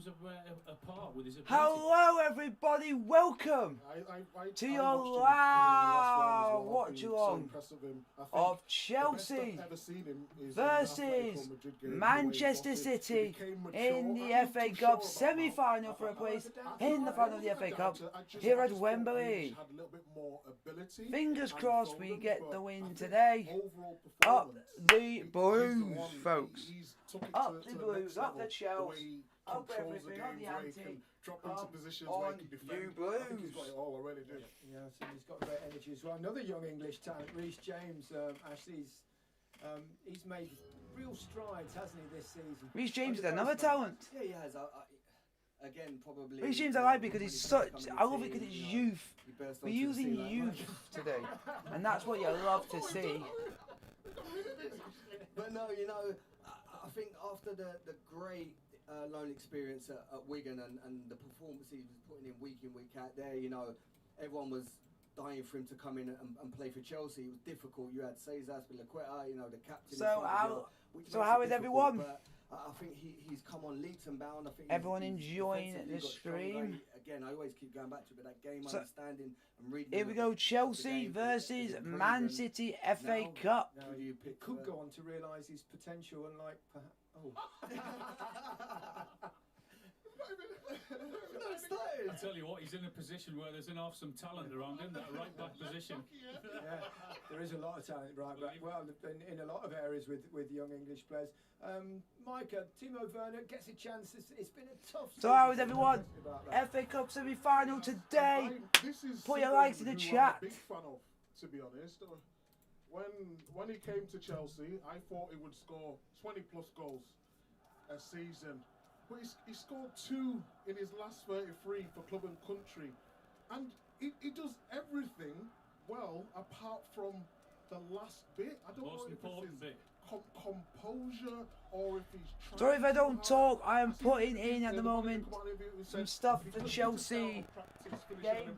teams apart with his ability. Hello, everybody. Welcome to your live watch-along of Chelsea versus Manchester City in the FA Cup semi-final for a place in the final of the FA Cup here at Wembley. Fingers crossed we get the win today. Up the Blues, folks. Up the Blues, up the Chelsea, up everything, on the ante. Drop into positions on where he can defend. you Blues. I think he's got it all already, dude. Yeah, so he's got great energy as well. Another young English talent, Reece James. Actually, he's made real strides, hasn't he, this season? Reece James is another talent. Yeah, he has. Again, probably. Reece James I like because he's such. I love it because it's youth. We're using youth today, and that's what you love to see. But no, I think after the great loan experience at Wigan and the performance he was putting in, week out there, everyone was dying for him to come in and play for Chelsea. It was difficult. You had Cesar Spilicueta, the captain. So how is everyone? But I think he's come on leaps and bounds. I think everyone he's enjoying the stream. Again, I always keep going back to it, but that game understanding and reading. Here we go, Chelsea versus Man City FA Cup. Now, it could go on to realise his potential, unlike perhaps. Oh. I tell you what, he's in a position where there's enough some talent around him, that right back position. Yeah, there is a lot of talent right back. Well, in a lot of areas with young English players. Micah, Timo Werner gets a chance. It's been a tough. So how is everyone? FA Cup semi-final today. Put your likes in the chat. I'm a big fan of, to be honest. When he came to Chelsea, I thought he would score 20 plus goals a season. But he scored 2 in his last 33 for club and country. And he does everything well apart from the last bit. I don't know if it's his composure or if he's trying. Sorry if I don't talk, I am putting in at the moment some stuff for Chelsea game.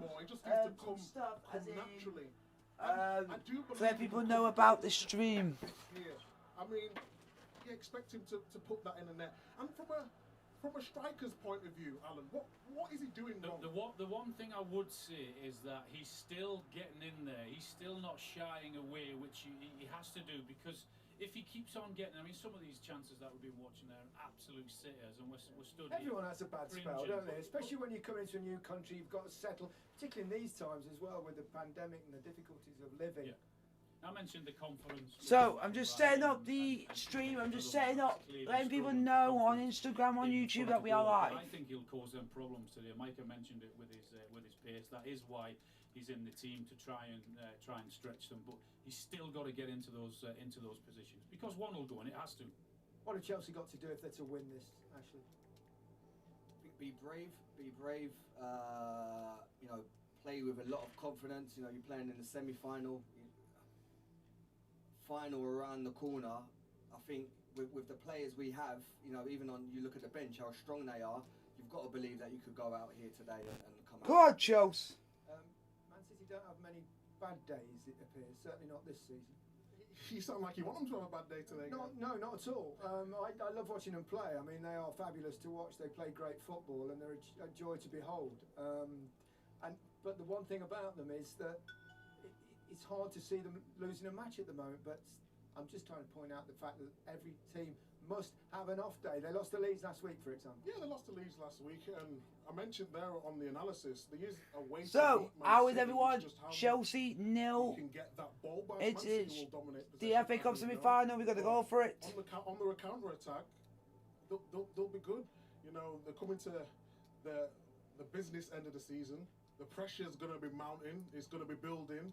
Some stuff as naturally. to let people know about the stream. I mean, you expect him to put that in the net. And from a striker's point of view, Alan, what is he doing wrong? The one thing I would say is that he's still getting in there. He's still not shying away, which he has to do, because if he keeps on getting, I mean, some of these chances that we've been watching there are absolute sitters, and we're stood here. Everyone has a bad spell, don't they? Especially when you come into a new country, you've got to settle, particularly in these times as well, with the pandemic and the difficulties of living. Yeah. I mentioned the conference. So I'm just setting up the stream. I'm just setting up, letting people know on Instagram, on YouTube that we are live. I think he'll cause them problems today. Micah mentioned it with his pace. That is why he's in the team, to try and stretch them. But he's still got to get into those positions, because one will go, and it has to. What have Chelsea got to do if they're to win this, Ashley? Be brave. Play with a lot of confidence. You're playing in the semi-final. Final around the corner. I think with the players we have, even you look at the bench, how strong they are, you've got to believe that you could go out here today and come out. Go on, Chelsea. Man City don't have many bad days, it appears, certainly not this season. You sound like you want them to have a bad day today. No, not at all. I love watching them play. I mean, they are fabulous to watch. They play great football, and they're a joy to behold. But the one thing about them is that it's hard to see them losing a match at the moment, but I'm just trying to point out the fact that every team must have an off day. They lost to Leeds last week, for example. Yeah, they lost to Leeds last week, and I mentioned there on the analysis, there is a way So, to beat Man how is City, everyone? just how Chelsea 0. you can get that ball back. It Man City is will dominate the possession, FA Cup as we know. semi-final. We've got to go for it. On the counter attack, they'll be good. They're coming to the business end of the season. The pressure's going to be mounting. It's going to be building.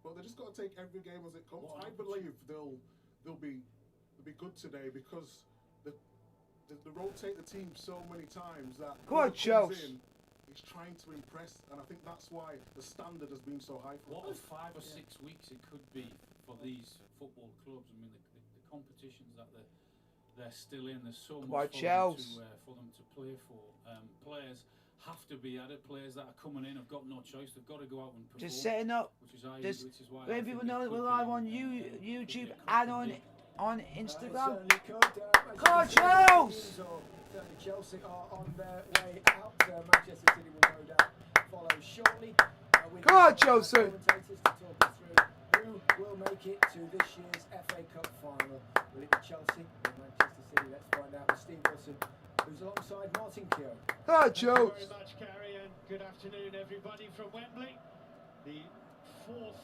But they just got to take every game as it comes. I believe they'll be good today, because they rotate the team so many times that Go on, Chelsea. he's trying to impress, and I think that's why the standard has been so high for What a 5 or 6 weeks it could be for these football clubs. I mean, the competitions that they're still in, there's so much for them to play for. Players have to be at it. Players that are coming in have got no choice. They've got to go out and perform. Just setting up. Which is why letting people know that we're live on YouTube and on on Instagram. Certainly could. Come on, Chelsea! Chelsea are on their way out. Manchester City will no doubt follow shortly. Come on, Chelsea! Commentators to talk us through who will make it to this year's FA Cup final. Will it be Chelsea or Manchester City? Let's find out with Steve Wilson, who's alongside Martin Keogh. Come on, Thank you Chelsea! very much, Gary, and good afternoon, everybody from Wembley. The fourth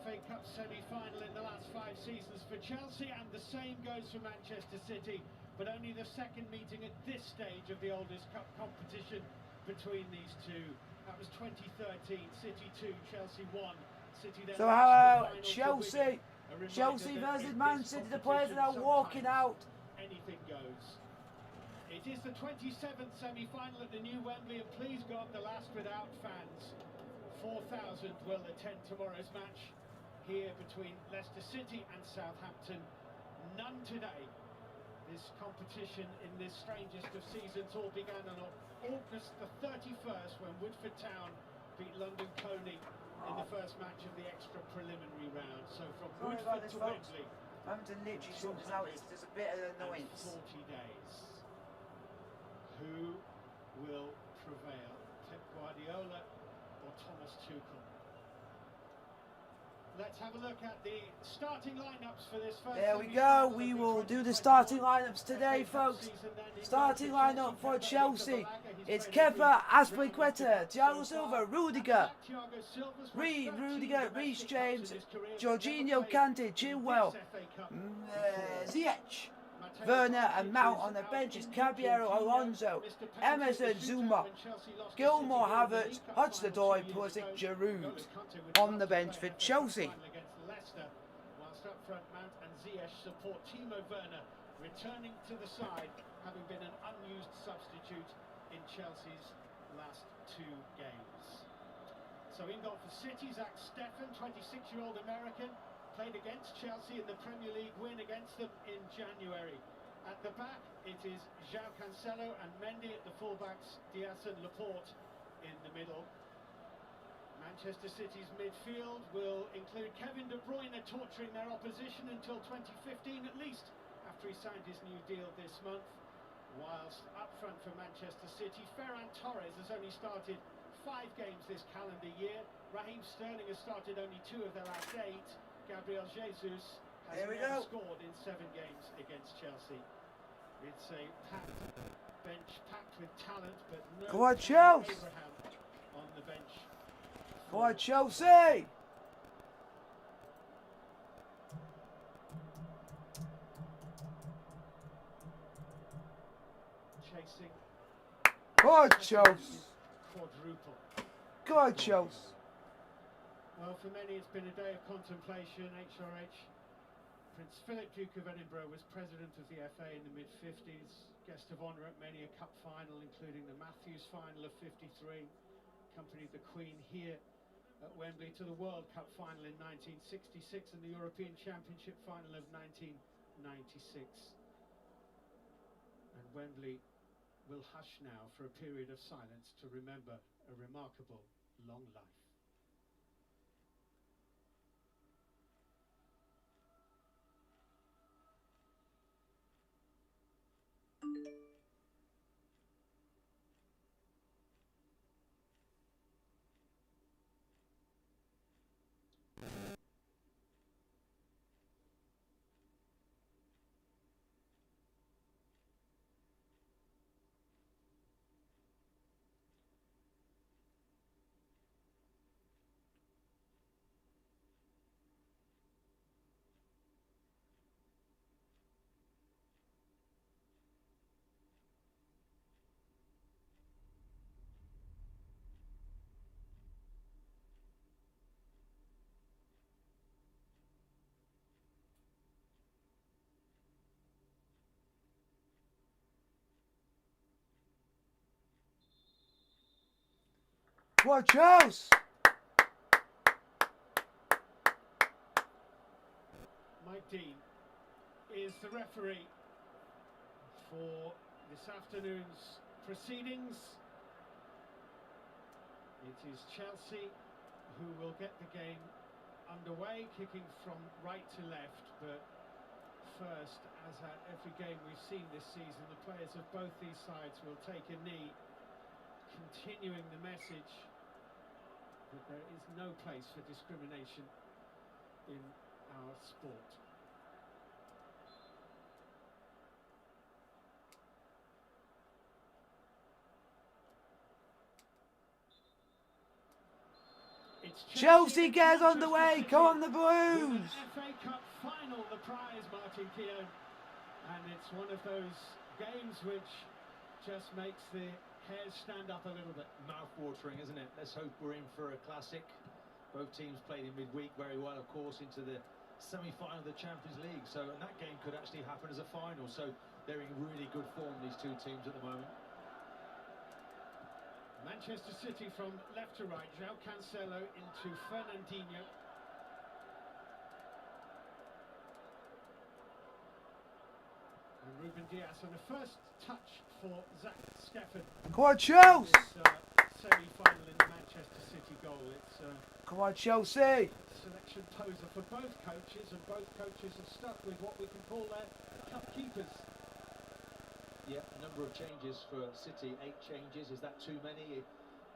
FA Cup semi-final in the last 5 seasons for Chelsea, and the same goes for Manchester City, but only the second meeting at this stage of the oldest cup competition between these two. That was 2013, City 2, Chelsea 1. City then So how about Chelsea? Chelsea versus Man City, the players are now walking out. Anything goes. It is the 27th semi-final at the new Wembley, and please God, the last without fans. 4,000 will attend tomorrow's match here between Leicester City and Southampton. None today. This competition in this strangest of seasons all began on August the 31st when Woodford Town beat London Coney in the first match of the extra preliminary round. So from Woodford to Wembley, I'm having to literally sort this out. It's just a bit of annoyance. 40 days. Who will prevail? Pep Guardiola or Thomas Tuchel? Let's have a look at the starting lineups for this first. There we go. We will do the starting lineups today, folks. Starting lineup for Chelsea. It's Kepa, Azpilicueta, Thiago Silva, Rudiger, Reece James, Jorginho, Kante, Chilwell, Ziyech, Werner and Mount on the bench is Caballero, Alonso, Emerson, Zuma, Gilmore, Havertz, Hudson-Odoi, Pulisic, Giroud on the bench for Chelsea. Whilst up front, Mount and Ziyech support Timo Werner, returning to the side, having been an unused substitute in Chelsea's last 2 games. So in goal for City, Zach Steffen, 26-year-old American, played against Chelsea in the Premier League win against them in January. At the back, it is João Cancelo and Mendy at the fullbacks, Diaz and Laporte in the middle. Manchester City's midfield will include Kevin De Bruyne torturing their opposition until 2015 at least, after he signed his new deal this month. Whilst up front for Manchester City, Ferran Torres has only started 5 games this calendar year. Raheem Sterling has started only 2 of their last 8. Gabriel Jesus has never scored in 7 games against Chelsea. It's a packed bench, packed with talent, but no Go on, Chelsea! Abraham on the bench. Go on, Chelsea! Chasing. Go on, Chelsea! Quadruple. Go on, Chelsea! Well, for many it's been a day of contemplation. HRH. Prince Philip, Duke of Edinburgh, was president of the FA in the mid-50s. Guest of honour at many a cup final, including the Matthews final of 53. Accompanied the Queen here at Wembley to the World Cup final in 1966 and the European Championship final of 1996. And Wembley will hush now for a period of silence to remember a remarkable long life. Go on, Chelsea! Mike Dean is the referee for this afternoon's proceedings. It is Chelsea who will get the game underway, kicking from right to left, but first, as at every game we've seen this season, the players of both these sides will take a knee, continuing the message that there is no place for discrimination in our sport. Chelsea gets on the way. Come on, the Blues. FA Cup final, the prize, Martin Keown. And it's one of those games which just makes the hairs stand up a little bit. Mouth-watering, isn't it? Let's hope we're in for a classic. Both teams played in midweek very well, of course, into the semi-final of the Champions League. So, and that game could actually happen as a final. So they're in really good form, these two teams at the moment. Manchester City from left to right, João Cancelo into Fernandinho. And Ruben Dias, and the first touch for Zach Steffen. Come on, Chelsea! Semi-final in the Manchester City goal. It's come on, Chelsea! Selection poser for both coaches, and both coaches are stuck with what we can call their cup keepers. Yeah, a number of changes for City, 8 changes. Is that too many?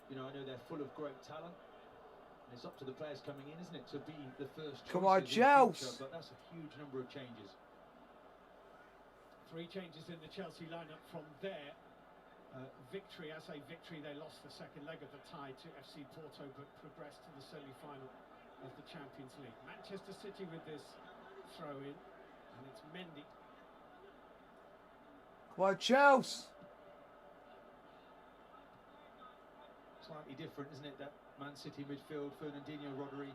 You know, I know they're full of great talent. And it's up to the players coming in, isn't it, to be the first choice. Come on, Chelsea! But that's a huge number of changes. 3 changes in the Chelsea lineup from their victory. I say victory, they lost the second leg of the tie to FC Porto, but progressed to the semi-final of the Champions League. Manchester City with this throw-in, and it's Mendy. Come on, Chelsea! Slightly different, isn't it, that Man City midfield, Fernandinho, Rodri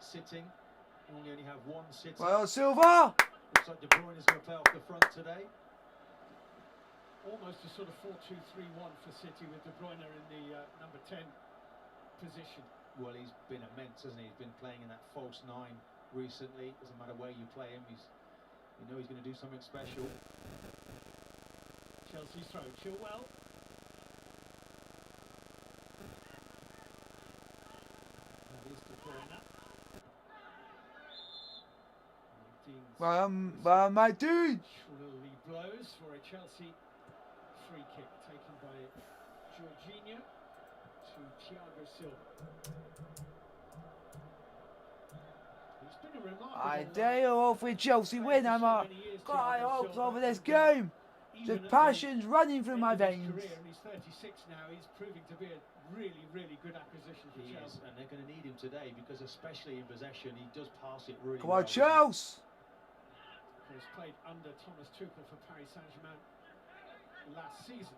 sitting. We only have one sitting. Well, Silva! Looks like De Bruyne is going to play off the front today. Almost a sort of 4-2-3-1 for City, with De Bruyne in the number 10 position. Well, he's been immense, hasn't he? He's been playing in that false 9 recently. Doesn't matter where you play him, you know he's going to do something special. Chelsea's throw, Chilwell. That is De Bruyne. Well, my dude! Shrilly blows for a Chelsea free kick taken by Jorginho to Thiago Silva. It's been a remarkable I dare you all for Chelsea win. I'm got high hopes over this game. The passion's running through my veins. Career, and he's 36 now. He's proving to be a really, really good acquisition for Chelsea. And they're going to need him today, because especially in possession, he does pass it really Come well. on, Chelsea! He's played under Thomas Tuchel for Paris Saint-Germain last season.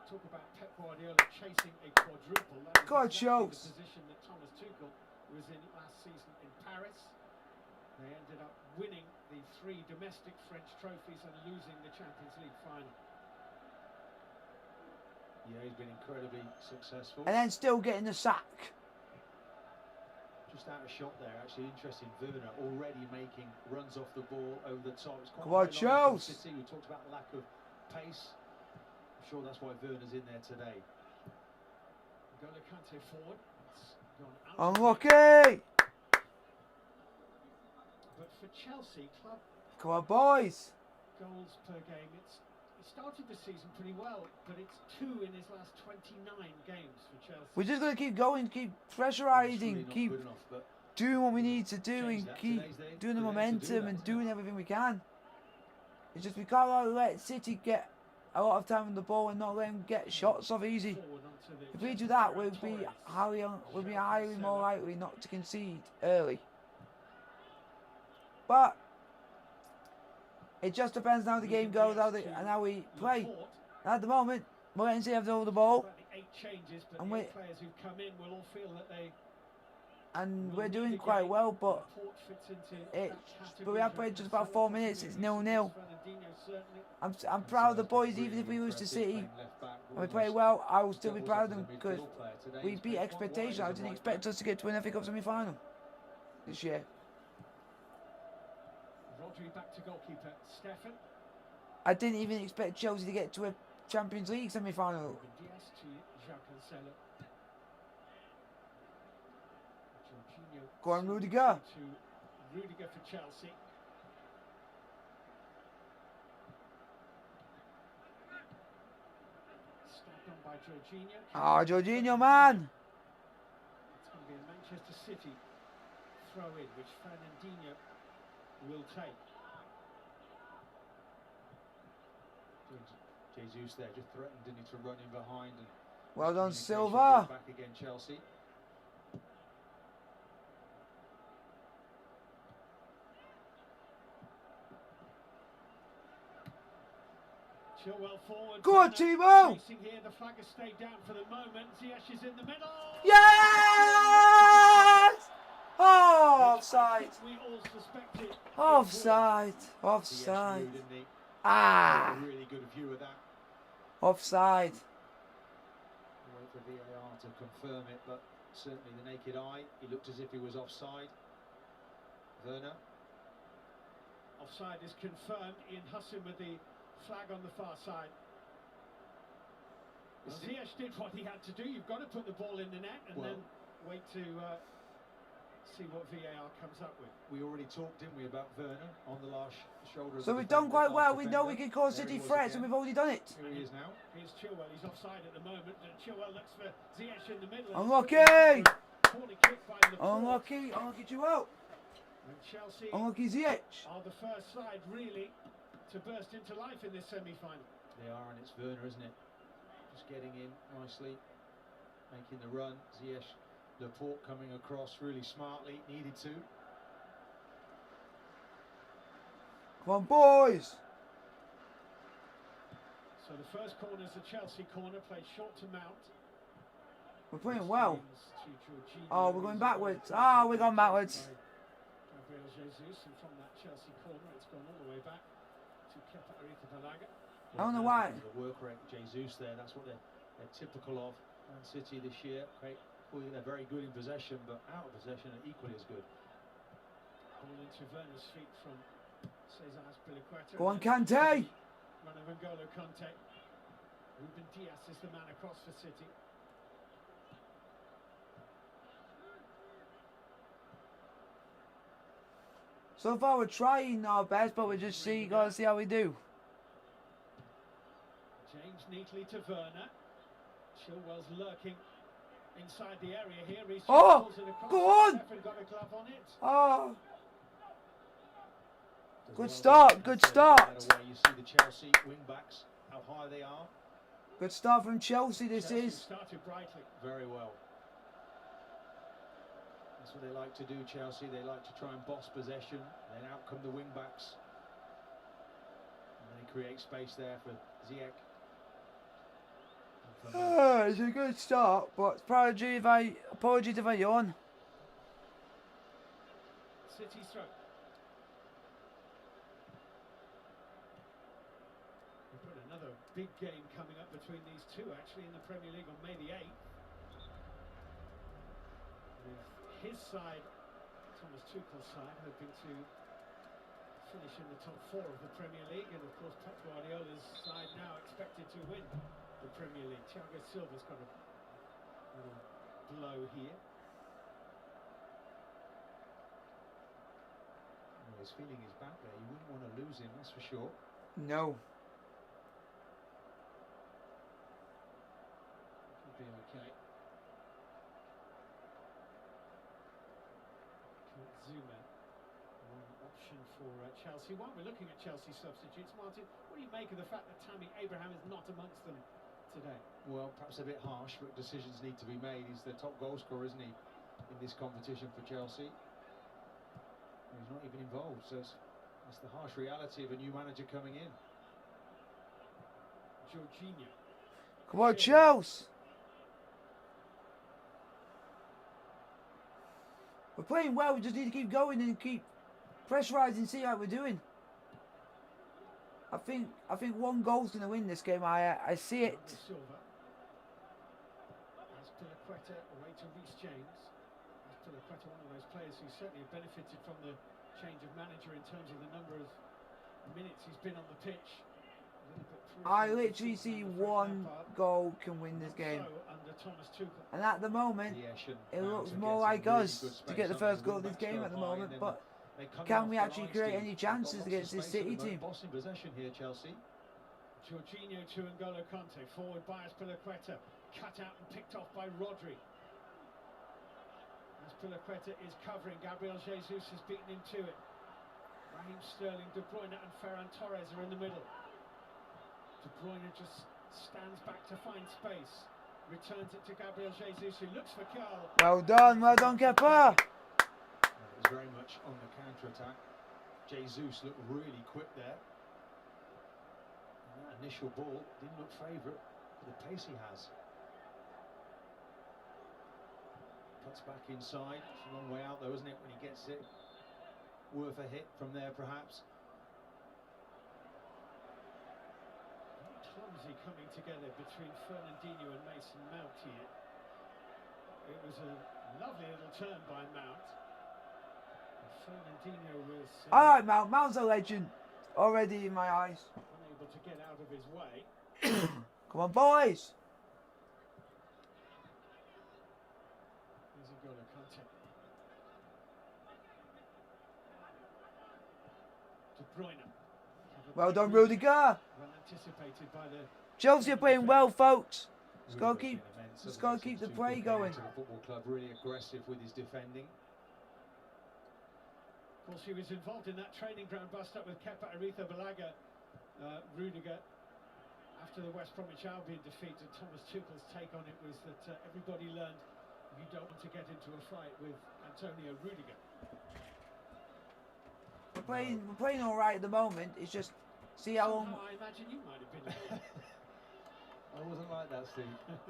Talk about Pep Guardiola chasing a quadruple. That Come on, exactly Chelsea! the position that Thomas Tuchel was in last season in Paris. They ended up winning the 3 domestic French trophies and losing the Champions League final. Yeah, he's been incredibly successful. And then still getting the sack. Just out of shot there, actually interesting. Werner already making runs off the ball over the top. It's quite Come on, Chelsea! We talked about the lack of pace. I'm sure that's why Werner's in there today. N'Golo Kante forward. It's gone out. Unlucky! But for Chelsea, club Come on, boys! goals per game, he started the season pretty well, but it's 2 in his last 29 games for Chelsea. We're just going to keep going, keep pressurising, Really keep enough, doing what we need to do, and keep doing the momentum and doing everything we can. It's just we can't let City get a lot of time on the ball and not let them get shots off easy. If we do that, we'll be highly more likely not to concede early. But it just depends on how the game goes, and how we play. At the moment, we're letting City have all the ball, and we're doing quite well. But we have played just about 4 minutes. It's 0-0. I'm proud of the boys, even if we lose to City and we play well. I will still be proud of them, because we beat expectations. I didn't expect us to get to an FA Cup semi-final this year. Rodri back to goalkeeper Steffen. I didn't even expect Chelsea to get to a Champions League semi-final. Dias to João Cancelo. Jorginho Go on, Rudiger. to Rudiger for Chelsea. by Jorginho. Ah, Jorginho, man. It's going to be a Manchester City throw in, which Fernandinho will take. Jesus there just threatened, didn't he, to run in behind. And Well done, communication Silva. back again, Chelsea. Chilwell forward. Go on, Timo. Chasing here, the flag has stayed down for the moment. Ziyech is in the middle. Yes! Oh, offside. We all suspected. Offside. Ziyech Offside. knew, didn't he? Ah. A really good view of that. Offside. Wait for VAR to confirm it, but certainly the naked eye, he looked as if he was offside. Werner. Offside is confirmed. Ian Hussin with the flag on the far side. Well, Ziyech did what he had to do. You've got to put the ball in the net and then wait to see what VAR comes up with. We already talked, didn't we, about Werner on the last shoulder. So we've done quite well. We know we can cause City threats, and we've already done it. Here he is now. Here's Chilwell. He's offside at the moment. And Chilwell looks for Ziyech in the middle. Unlucky. Poorly kicked by Laporte. Unlucky. Unlucky Joel. And Chelsea Unlucky Ziyech. are the first side really to burst into life in this semi-final. They are, and it's Werner, isn't it? Just getting in nicely, making the run. Ziyech, Laporte coming across really smartly, needed to. Come on, boys. So the first corner is a Chelsea corner, played short to Mount. We're playing well. To Jorginho, Oh, we're going backwards. Ah, we're going backwards. Gabriel Jesus, and from that Chelsea corner, it's gone all the way back to Kepa Arrizabalaga. I don't know why. The work rate, Jesus there, that's what they're typical of Man City this year. They're very good in possession, but out of possession are equally as good. Ball into Werner's feet from Cesar Azpilicueta. Go on, Kante. Run of N'Golo Kante. Ruben Dias is the man across for City. So far we're trying our best, but we just gotta see how we do. James neatly to Werner. Chilwell's lurking inside the area here. He's go on! Got a glove on it. Oh. Good start, good start. You see the Chelsea wing backs, how high they are. Good start from Chelsea, Chelsea is. Started brightly. Very well. That's what they like to do, Chelsea. They like to try and boss possession. Then out come the wing backs. And they create space there for Ziyech. It's a good start, but apologies if I yawn. City's throw. We've got another big game coming up between these two, actually, in the Premier League on May the 8th. With his side, Thomas Tuchel's side, hoping to finish in the top 4 of the Premier League, and of course Pep Guardiola's side now expected to win the Premier League. Thiago Silva's got a little blow here. Well, he's feeling his back there. You wouldn't want to lose him, that's for sure. No. Could be okay. Zuma, one option for Chelsea. While we're looking at Chelsea substitutes, Martin, what do you make of the fact that Tammy Abraham is not amongst them today? Well, perhaps a bit harsh, but decisions need to be made. He's the top goal scorer, isn't he, in this competition for Chelsea? He's not even involved, so that's the harsh reality of a new manager coming in. Jorginho. Come on, Chelsea. We're playing well, we just need to keep going and keep pressurising and see how we're doing. I think 1 goal's going to win this game. I see it. Silva. Azpilicueta away to Reece James. Azpilicueta, one of those players who certainly have benefited from the change of manager in terms of the number of minutes he's been on the pitch. I literally see 1 goal can win this game. And at the moment, it looks more like us to get the first goal of this game at the moment. But can we actually create any chances against this City team? Bossing possession here, Chelsea. Jorginho to N'Golo Kante, forward by Azpilicueta, cut out and picked off by Rodri. Azpilicueta is covering, Gabriel Jesus has beaten him to it. Raheem Sterling, De Bruyne and Ferran Torres are in the middle. De Bruyne just stands back to find space, returns it to Gabriel Jesus, who looks for Carl. Well done, Kepa. It was very much on the counter-attack. Jesus looked really quick there. And that initial ball didn't look favourite for the pace he has. Cuts back inside. It's a long way out though, isn't it, when he gets it? Worth a hit from there, perhaps. Clumsy coming together between Fernandinho and Mason Mount here. It was a lovely little turn by Mount. Fernandinho was Alright, Mount's a legend. Already in my eyes. unable to get out of his way. Come on, boys. Here's N'Golo Kante. De Bruyne. Well done, Rudiger. Well anticipated by the Chelsea are playing well, folks. Just gotta Rudiger's keep, been immense, just hasn't gotta he, keep the since play Tuchel came going. into the football club, really aggressive with his defending. Of course, he was involved in that training ground bust-up with Kepa Arrizabalaga, Rudiger. After the West Bromwich Albion defeat, and Thomas Tuchel's take on it was that everybody learned you don't want to get into a fight with Antonio Rudiger. We're playing all right at the moment. It's just see how long. Somehow I imagine you might have been. I wasn't like that, Steve.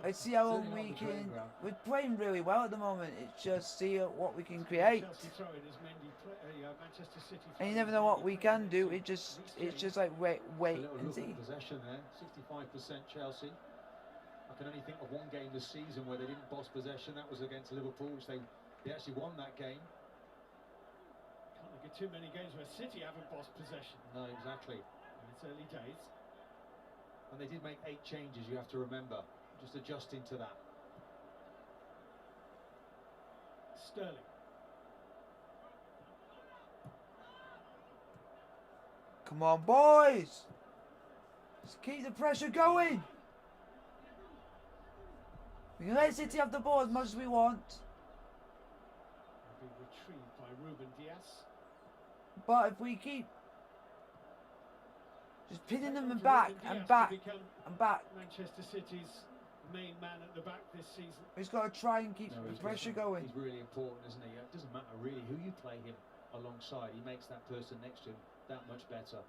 Let's see how long Certainly we not the training can. ground. We're playing really well at the moment. It's just see what we can create. Chelsea throw-in as Manchester City. And you never know what we can do. It's just like wait A little and look see. at possession there, 65% Chelsea. I can only think of one game this season where they didn't boss possession. That was against Liverpool, which they actually won that game. Can't look at too many games where City haven't bossed possession. No, exactly. In its early days. And they did make 8 changes, you have to remember. Just adjusting to that. Sterling. Come on, boys. Let's keep the pressure going. We can let City have the ball as much as we want. Will be retrieved by Ruben Dias. But if we keep just pinning them and back and back and back, Manchester City's main man at the back this season. we've got to try and keep the pressure going. He's really important, isn't he? It doesn't matter really who you play him alongside. He makes that person next to him that much better.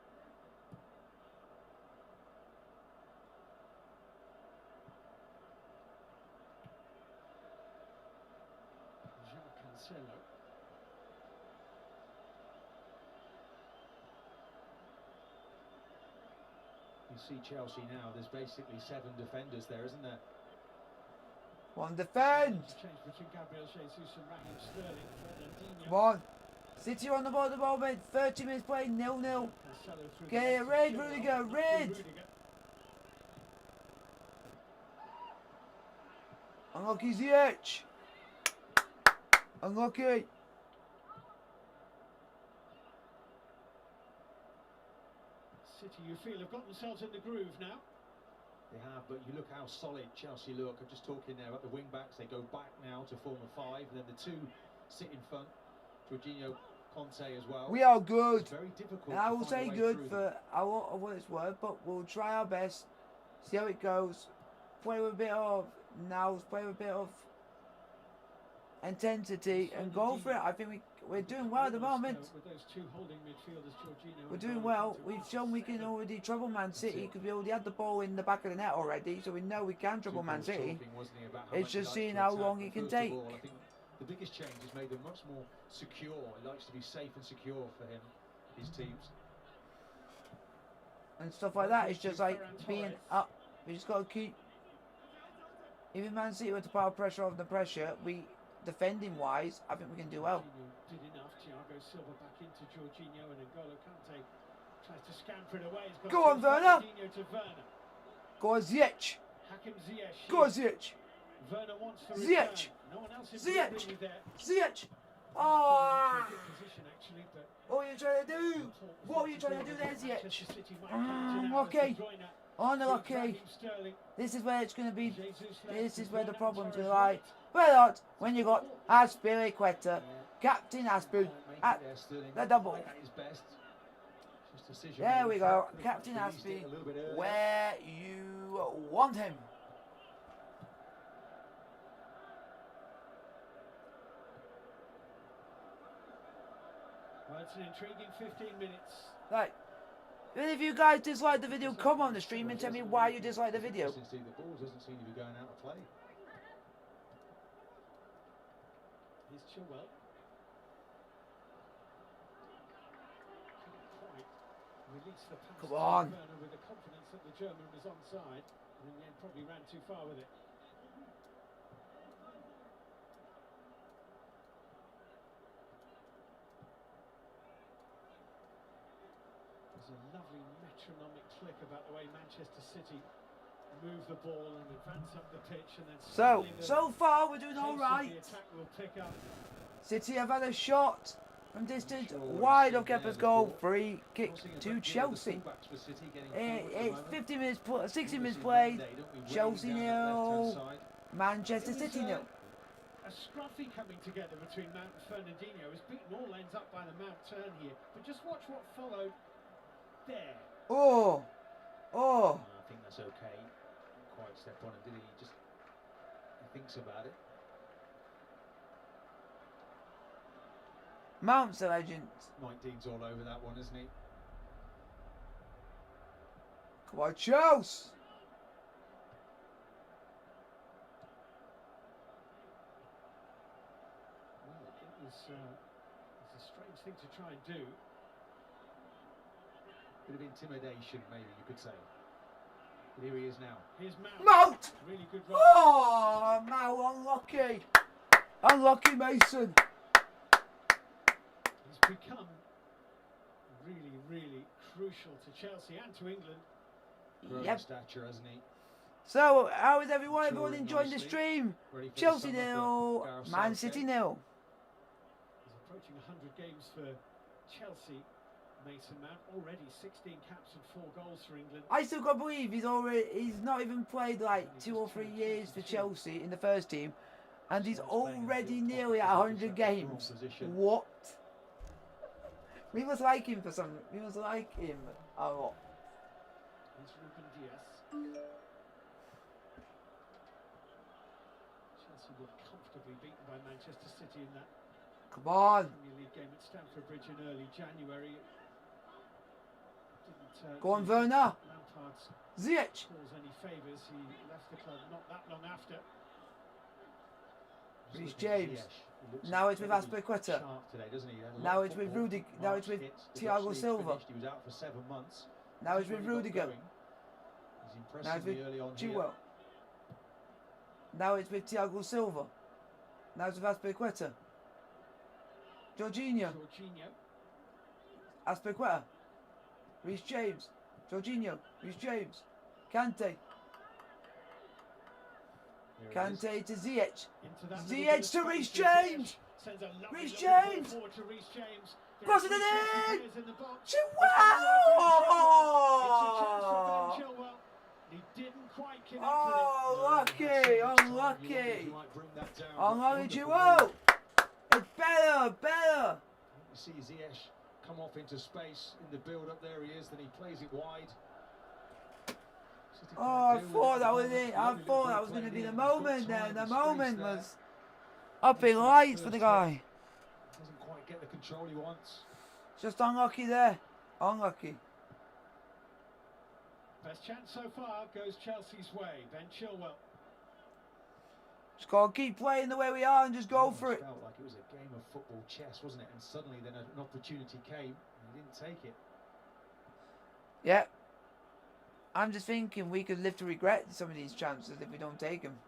Cancelo. You see Chelsea now, there's basically 7 defenders there, isn't there? One defend. Change between Gabriel Jesus and Raheem Sterling. Fernandinho. Come on. City are on the ball at the moment. 30 minutes played, 0-0. Cancelo through Get the it, left to red, Chilwell. Rudiger, Through red. Rudiger. Unlucky Ziyech. Unlucky. City, you feel, have got themselves in the groove now. They have, but you look how solid Chelsea look. I'm just talking there about the wing backs. They go back now to form a 5, and then the 2 sit in front. Jorginho, Conte as well. We are good. It's very difficult. And I to will find say a way good through for what it's worth, but we'll try our best. See how it goes. Play with a bit of nous, play with a bit of intensity, and go for it. I think we're doing well at the moment. With those 2 holding midfielders, Jorginho We're and doing N'Golo well. Kante. We've shown we can already trouble Man City because we already had the ball in the back of the net already, so we know we can trouble Tuchel Man was City. talking, wasn't he, about how It's much he just likes seeing to how attack, long but he can first of take. all, I think the biggest change has made them much more secure. He likes to be safe and secure for him, his teams. And stuff like that. It's just like being up. We just got to keep. Even Man City were to pile pressure on the pressure, we defending wise, I think we can do well. Jorginho did enough. Thiago Silva back into Jorginho, and N'Golo Kante tries to scamper it away. He's got Go on, Werner. Jorginho to Werner. Go on, Ziyech. Hakim Ziyech. Go on, Ziyech. Werner wants to Ziyech. return. No one else in Ziyech. really there. Ziyech. Ah! Oh, Position actually, but what are you trying to do? What are you trying to do there, Ziyech? Manchester City might come to now as okay. De Bruyne Unlucky. This is where it's going to be. This is where the problem's going to lie. But not when you got Azpilicueta, Captain Aspu at the double. There we go. Captain Aspi, where you want him. Well, it's an intriguing 15 minutes. Right. And if you guys dislike the video, come on the stream and tell me why you dislike the video. The ball doesn't seem to be going out of play. Here's Chilwell. Release the pass. Come on. With the confidence that the German was onside, and in the end probably ran too far with it. There's a lovely metronomic click about the way Manchester City move the ball and advance up the pitch, and then so far we're doing all right. The attack will pick up. City have had a shot from distance, wide of Kepa's goal, free kick to Chelsea. It's 50 minutes, 60 minutes played. Chelsea 0, Manchester City 0. A scruffy coming together between Mount and Fernandinho has beaten all ends up by the Mount turn here. But just watch what followed there. Oh. I think that's okay. Didn't quite step on him, did he? He thinks about it. Mount's a legend. 19's all over that one, isn't he? Come on, Chelsea. Well, it's a strange thing to try and do. Bit of intimidation, maybe you could say. But here he is now. Here's Mount. Mount! Really good run. Oh, Mount, unlucky. Unlucky, Mason. He's become really, really crucial to Chelsea and to England. Yep. Stature, hasn't he? So, how is everyone? Everyone enjoying the stream? Chelsea 0, Man City 0. He's approaching 100 games for Chelsea. Mason Mount already 16 caps and 4 goals for England. I still can't believe he's not even played like 2 or 3 years for Chelsea in the first team, and he's already nearly at 100 games. What? We must like him for some. We must like him a lot. Here's Ruben Diaz. Chelsea were comfortably beaten by Manchester City in that Come on. Premier League game at Stamford Bridge in early January. Go on, Werner. Lampard's Ziyech. cause any favours. He left the club not that long after. Reece James. Now it's with Azpilicueta. Now it's with Rudiger. Now it's with Thiago Silva. He was out for 7 months. Now it's with Rudiger. He's Now it's with early on Chilwell. Now it's with Thiago Silva. Now it's with Azpilicueta. Jorginho. Azpilicueta. Reece James. Jorginho. Reece James. Kante. Kante to Ziyech. Ziyech to Reece James. Reece James. Cross it in. Chilwell. He didn't quite connect lucky. Unlucky. Unlucky, Chilwell. It's better. You see Ziyech come off into space in the build-up. There he is. Then he plays it wide. I thought that was it. I thought that was going to be the moment then. The moment was up in lights for the guy. Doesn't quite get the control he wants. Just unlucky there. Unlucky. Best chance so far goes Chelsea's way. Ben Chilwell. Just got to keep playing the way we are and just go for it. Felt like it was a game of football chess, wasn't it? And suddenly then an opportunity came and he didn't take it. Yeah. I'm just thinking we could live to regret some of these chances if we don't take them.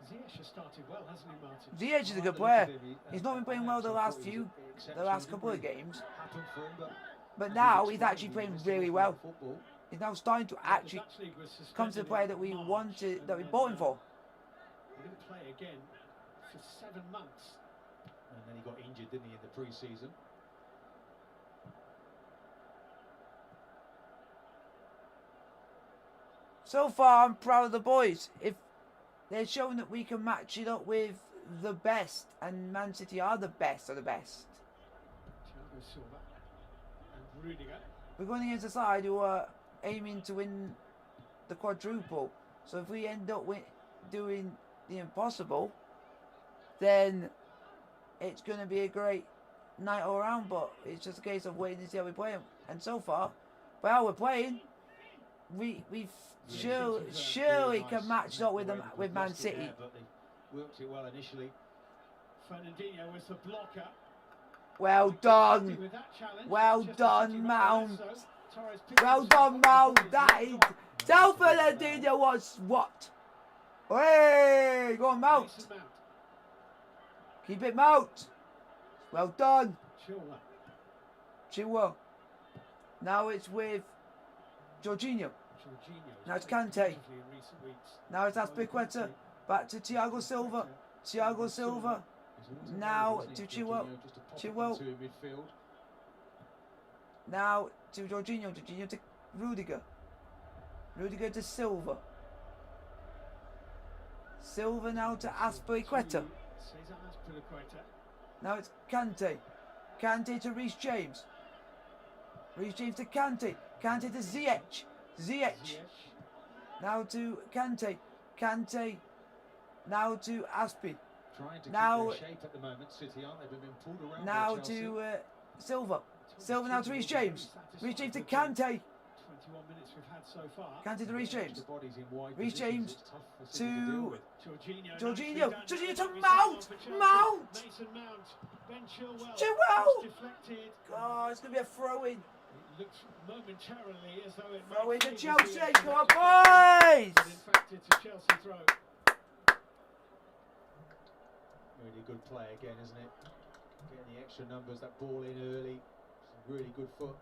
Ziyech has started well, hasn't he, Martin? Ziyech is a good player. He's not been playing well the last couple of games. But now he's actually playing really well. He's now starting to actually come to the player that we wanted, that we bought him for. He didn't play again for 7 months. And then he got injured, didn't he, in the pre-season? so far I'm proud of the boys. If they're showing that we can match it up with the best, and Man City are the best of the best. Thiago Silva and Rudiger. We're going against a side who are aiming to win the quadruple. So if we end up doing the impossible, then it's going to be a great night all around. But it's just a case of waiting to see how we play them. And so far, by how we're playing, we've surely can match up with them with Man City. But they worked it well initially. Fernandinho was the blocker. Well done. Well done, Mount. Well done, Mount. That is... Tell Fernandinho what? Hey, go on, Mount. Keep it, Mount. Well done. Chilwell. Now it's with Jorginho. Now it's Kante. Now it's Azpilicueta. Back to Thiago Silva. Thiago Silva. Now to Chilwell. Chilwell. Now to Jorginho. Jorginho to Rudiger. Rudiger to Silva. Silva now to Azpilicueta. Now it's Kante. Kante to Reece James. Reece James to Kante. Kante to Ziyech. Ziyech. Now to Kante. Kante. Now to Aspi. Now, shape at the moment, City, aren't they? They've been pulled around now to Silva. Silva now to Reece James. Reece James to Kante. 21 minutes we've had so far. Kante to Reece James. Reece James to Jorginho. Jorginho to Mount. Mount. Chilwell. Oh, it's going to be a throw-in. Looks momentarily as though it throw in to might Chelsea. be Come on, boys. but in fact, it's a Chelsea throw. Really good play again, isn't it? Getting the extra numbers, that ball in early. Some really good foot.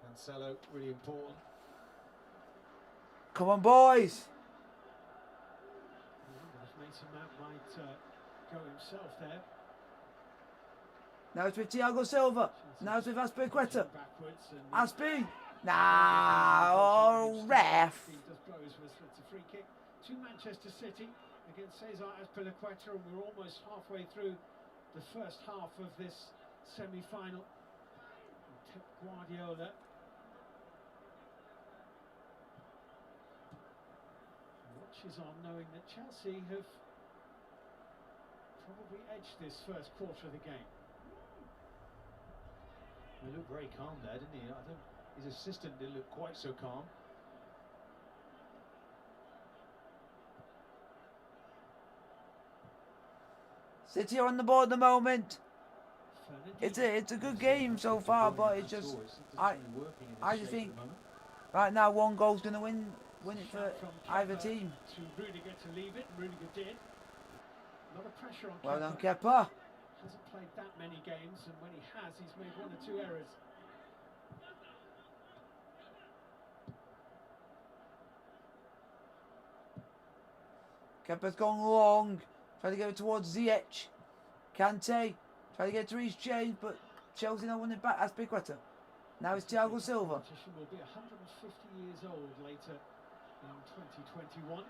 Cancelo, really important. Come on, boys. Mason Mount might go himself there. Now it's with Thiago Silva. Now it's with Azpilicueta. Aspi. Nah, oh, ref. It's a free kick to Manchester City against Cesar Azpilicueta, and we're almost halfway through the first half of this semi-final. Pep Guardiola watches on, knowing that Chelsea have probably edged this first quarter of the game. He looked very calm there, didn't he? I think his assistant didn't look quite so calm. City are on the board at the moment. It's a good game so far, but it's just I just think right now one goal's going to win it for either team. To Rudiger to leave it. Rudiger did. A lot of pressure on Well done, Kepa. Kepa. Hasn't played that many games, and when he has, he's made 1 or 2 errors. Kepa's gone long. Trying to get it towards Ziyech. Kante. Trying to get to Reece James, but Chelsea now won it back. Azpilicueta. Now it's Thiago Silva. Will be 150 years old later in 2021.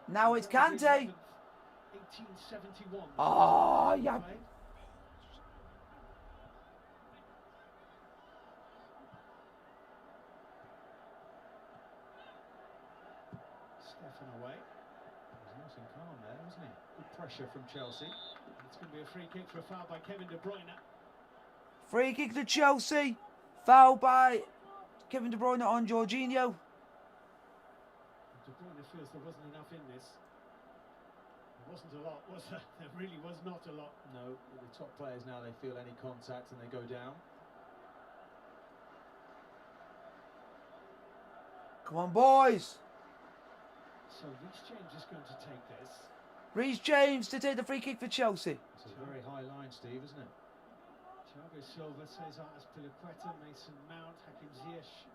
Now it's Kante. 1871. Oh, yeah. Stefan away. He's nice and calm there, wasn't he? Good pressure from Chelsea. It's going to be a free kick for a foul by Kevin De Bruyne. Free kick to Chelsea. Foul by Kevin De Bruyne on Jorginho. De Bruyne feels there wasn't enough in this. There wasn't a lot, was there? There really was not a lot. No, the top players now, they feel any contact and they go down. Come on, boys. So Reece James is going to take this. Reece James to take the free kick for Chelsea. It's a very high line, Steve, isn't it? Thiago Silva, Cesar Azpilicueta, Mason Mount, Hakim Ziyech,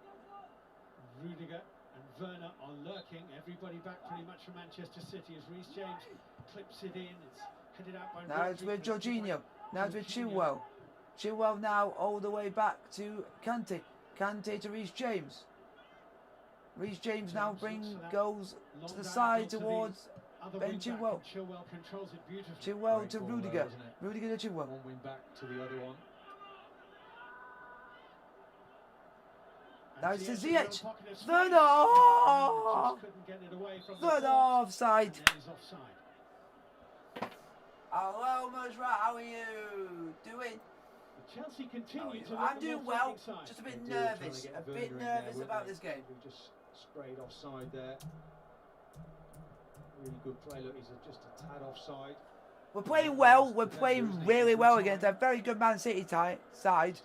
Rudiger and Werner are lurking. Everybody back pretty much from Manchester City as Reece James clips it in. It's headed out by Now it's with Jorginho. Now it's with Chilwell. Chilwell now all the way back to Kante. Kante to Reece James. Reece James now bring goals to the side towards Ben Chilwell. Chilwell to Rudiger. Rudiger to Chilwell. One wing back to the other one. Now it's to Ziyech. Third off. Third offside. Hello, Mosra. How are you doing? Chelsea continue to I'm doing well. Just a bit nervous. A bit nervous about this game. Just sprayed offside there. Really good play. Look, he's just a tad offside. We're playing well. We're playing really well against a very good Man City side,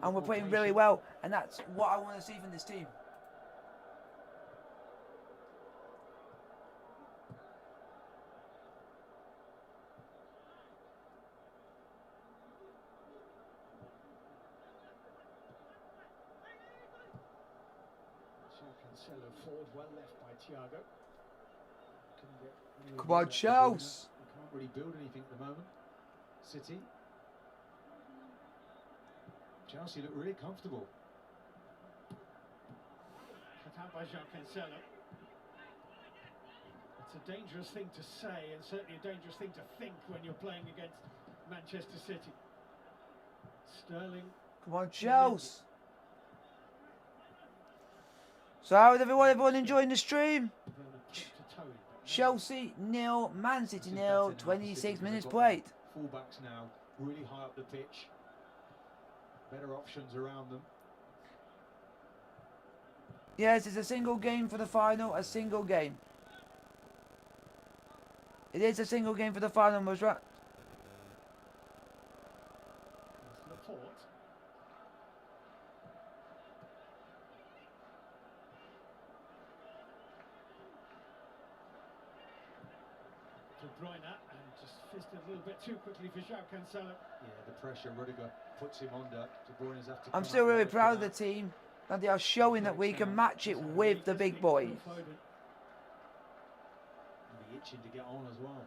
and we're playing really well. And that's what I want to see from this team. Cancelo forward, well left by Thiago. Come on, Chelsea. Can't really build anything at the moment. City. Chelsea look really comfortable. Cut out by Cancelo. It's a dangerous thing to say, and certainly a dangerous thing to think when you're playing against Manchester City. Sterling. Come on, Chelsea. So how is everyone enjoying the stream? Chelsea 0, Man City 0, 26 minutes played. Fullbacks now, really high up the pitch. Better options around them. Yes, it's a single game for the final, a single game. It is a single game for the final, Musrat. De Bruyne, and just fizzed a little bit too quickly for Cancelo. Yeah, the pressure Rudiger puts him under. De Bruyne's have to. I'm still really proud of the team that they are showing that we can match it with the big boys. He'll be itching to get on as well.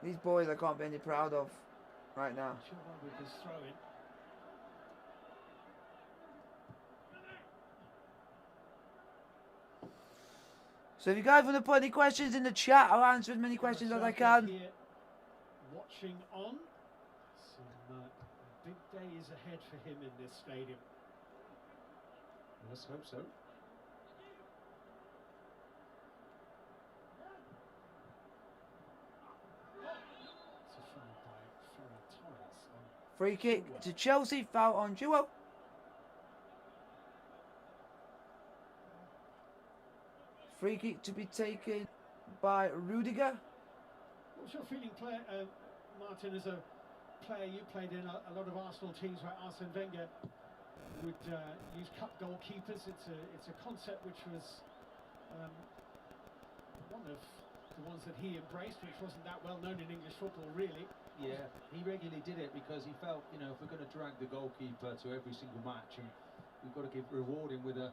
These boys I can't be any proud of right now. With his throw in. So if you guys want to put any questions in the chat, I'll answer as many questions as I can. Watching on. Some big days ahead for him in this stadium. Let's hope so. It's a foul by Ferran Torres. Free kick to Chelsea, foul on Duo. Free kick to be taken by Rudiger. What's your feeling, Martin, as a player? You played in a lot of Arsenal teams where Arsene Wenger would use cup goalkeepers. It's a concept which was one of the ones that he embraced, which wasn't that well known in English football, really. Yeah, he regularly did it because he felt, you know, if we're going to drag the goalkeeper to every single match, and we've got to reward him with the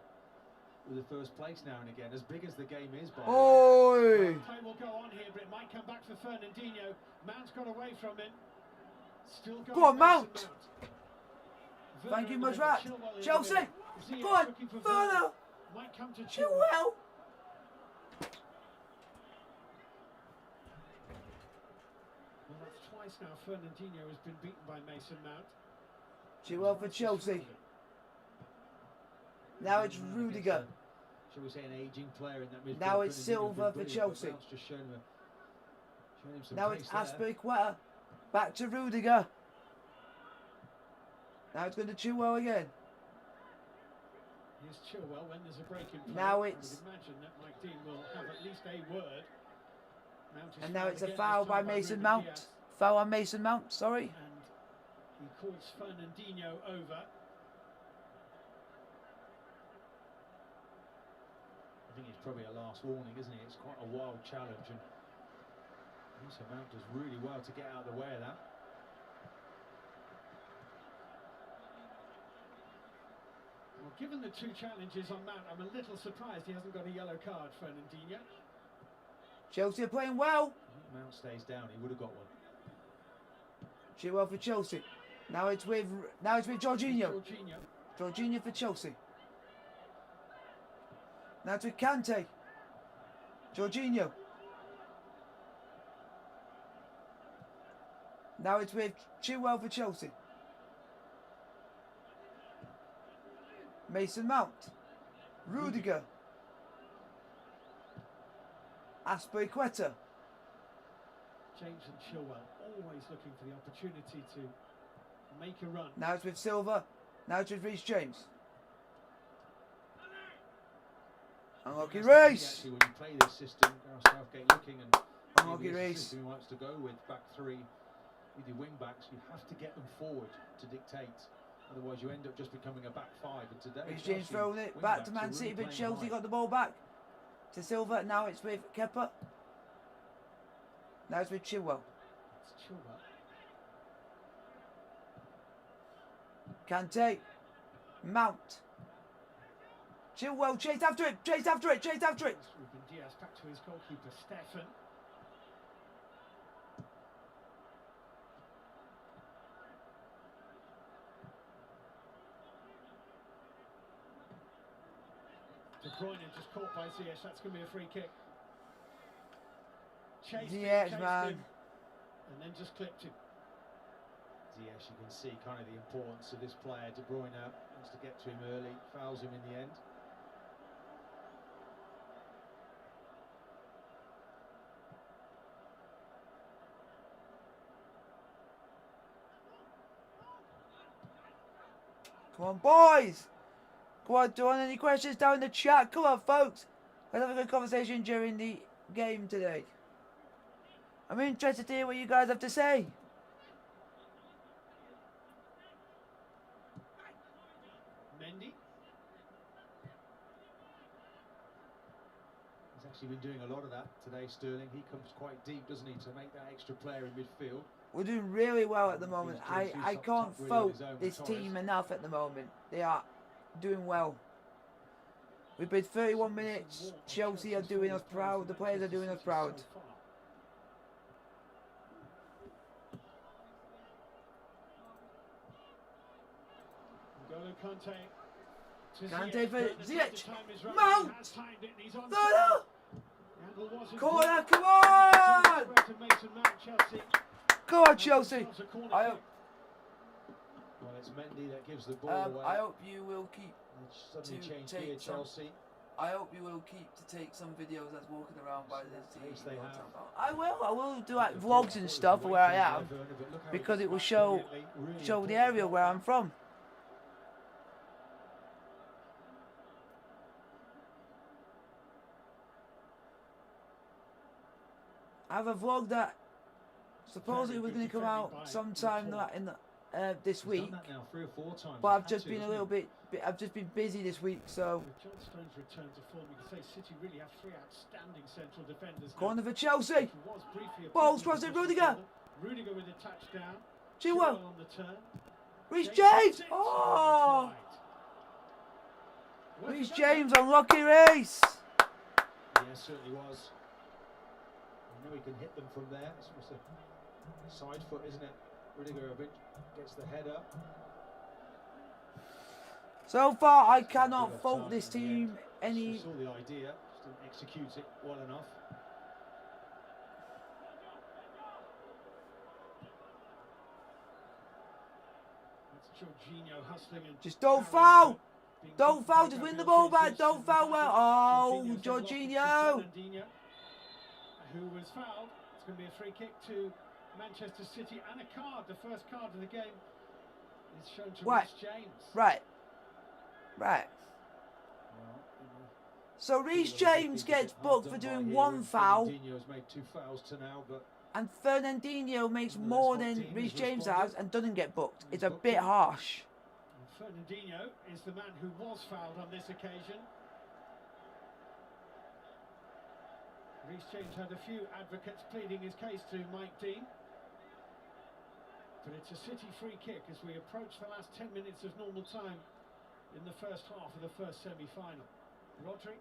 first place now and again, as big as the game is. By Oi! Play will go on here, but it might come back for Fernandinho. Mount's got away from it. Still going. Go on, Mount! Thank you, Musrat. Chelsea! Go on! Further! Might come to Chilwell! Well, that's twice now Fernandinho has been beaten by Mason Mount. Chilwell for Chelsea. Now it's Rudiger. Shall we say an aging player in that midfield? Now it's Silva for Chelsea. Now it's Aspilicueta. Back to Rudiger. Now it's going to Chilwell again. Here's Chilwell when there's a break in play. Now it's... I would imagine that Mike Dean will have at least a word. And now it's a foul by Mason Mount. Foul on Mason Mount, sorry. And he calls Fernandinho over. I think it's probably a last warning, isn't it? It's quite a wild challenge, and Mason Mount does really well to get out of the way of that. Well, given the two challenges on Mount, I'm a little surprised he hasn't got a yellow card, Fernandinho. Chelsea are playing well. Mount stays down, he would have got one. Chilwell for Chelsea. Now it's with Jorginho. Jorginho for Chelsea. Now it's with Kante. Jorginho. Now it's with Chilwell for Chelsea. Mason Mount. Rudiger. Aspilicueta. James and Chilwell always looking for the opportunity to make a run. Now it's with Silva. Now it's with Reece James. Unlucky Reece. When you play this system, Southgate looking and unlucky Reece. He wants to go with back three with your wing backs. You have to get them forward to dictate. Otherwise, you end up just becoming a back five. And today, Reece James throwing it back to Man City, but Chelsea got the ball back to Silva. Now it's with Kepa. Now it's with Chilwell. It's Chilwell. Kante. Mount. Chilwell, chase after it, chase after it, chase after it. Ruben Diaz back to his goalkeeper, Stefan. De Bruyne just caught by Ziyech. That's going to be a free kick. Chased Ziyech, man. him, and then just clipped him. Ziyech, you can see kind of the importance of this player. De Bruyne wants to get to him early, fouls him in the end. Come on, boys. Go on, do you want any questions down in the chat? Come on, folks. Let's have a good conversation during the game today. I'm interested to hear what you guys have to say. Mendy. He's actually been doing a lot of that today, Sterling. He comes quite deep, doesn't he, to make that extra player in midfield. We're doing really well at the moment. I can't fault this team enough at the moment. They are doing well. We've been 31 minutes. Chelsea are doing us proud. The players are doing us proud. Kante for Ziyech. Mount! Corner, come on! Come on, Chelsea. I hope. Well, it's Mendy that gives the ball away. I hope you will keep. Suddenly changed gear, Chelsea. I hope you will keep to take some videos that's walking around by this team. Yes, they have. I will do like vlogs and stuff where I am, because it will show the area where I'm from. I have a vlog that supposedly was going to come out sometime in the, this week, but I've just been a little bit. I've just been busy this week, so. With John Stones' return to form, you can say City really have three outstanding central defenders. Corner for Chelsea. Balls crossed to Rudiger. Rudiger with a touchdown. Chilwell on the turn. Reece James. Oh. Reece James, unlucky Reece. Yeah, certainly was. I know he can hit them from there. It's almost a side foot, isn't it? Rudiger gets the head up. So far, I cannot fault this team any. Saw the idea, just didn't execute it well enough. That's Jorginho hustling and just don't foul. Don't foul. Just win the ball back. Don't foul well. Oh, Jorginho. Who was fouled? It's going to be a free kick to Manchester City and a card. The first card of the game is shown to Reece James. Right. So Reece James gets booked for doing one foul. Fernandinho's made 2 fouls to now, but and Fernandinho makes more than Reece James has and doesn't get booked. It's a bit harsh. Fernandinho is the man who was fouled on this occasion. Reece James had a few advocates pleading his case to Mike Dean. But it's a City free kick as we approach the last 10 minutes of normal time in the first half of the first semi-final. Rodri.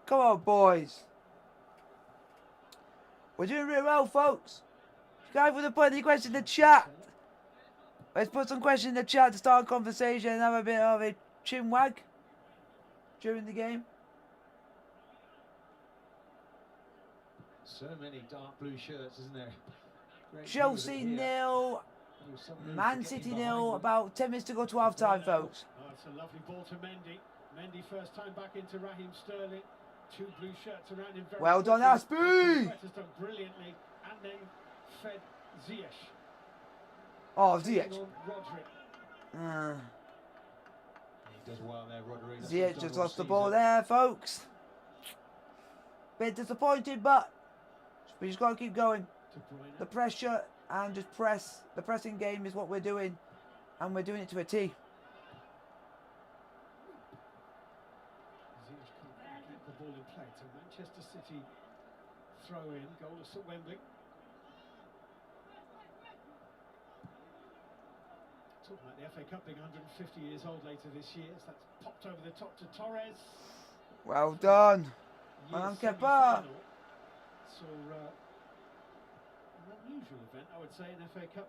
Come on, boys. We're doing really well, folks. You guys want to put any questions in the chat? Let's put some questions in the chat to start a conversation and have a bit of a chin wag during the game. So many dark blue shirts, isn't there? Great Chelsea 0, Man City 0. About 10 minutes to go to half time, folks. Oh, it's a lovely ball to Mendy. Mendy first time back into Raheem Sterling. 2 blue shirts around him. Well done, Aspie! Has done brilliantly, and then fed Ziyech. Oh, Ziyech. He does well there, Rodri. Ziyech just lost the ball there, folks. Bit disappointed, but we just got to keep going. The pressure and just press. The pressing game is what we're doing, and we're doing it to a T. Ziyech can't keep the ball in play. So Manchester City throw in, goalless at Wembley. Talking about the FA Cup being 150 years old later this year, so that's popped over the top to Torres. Well done. Well done, So an unusual event, I would say, in FA Cup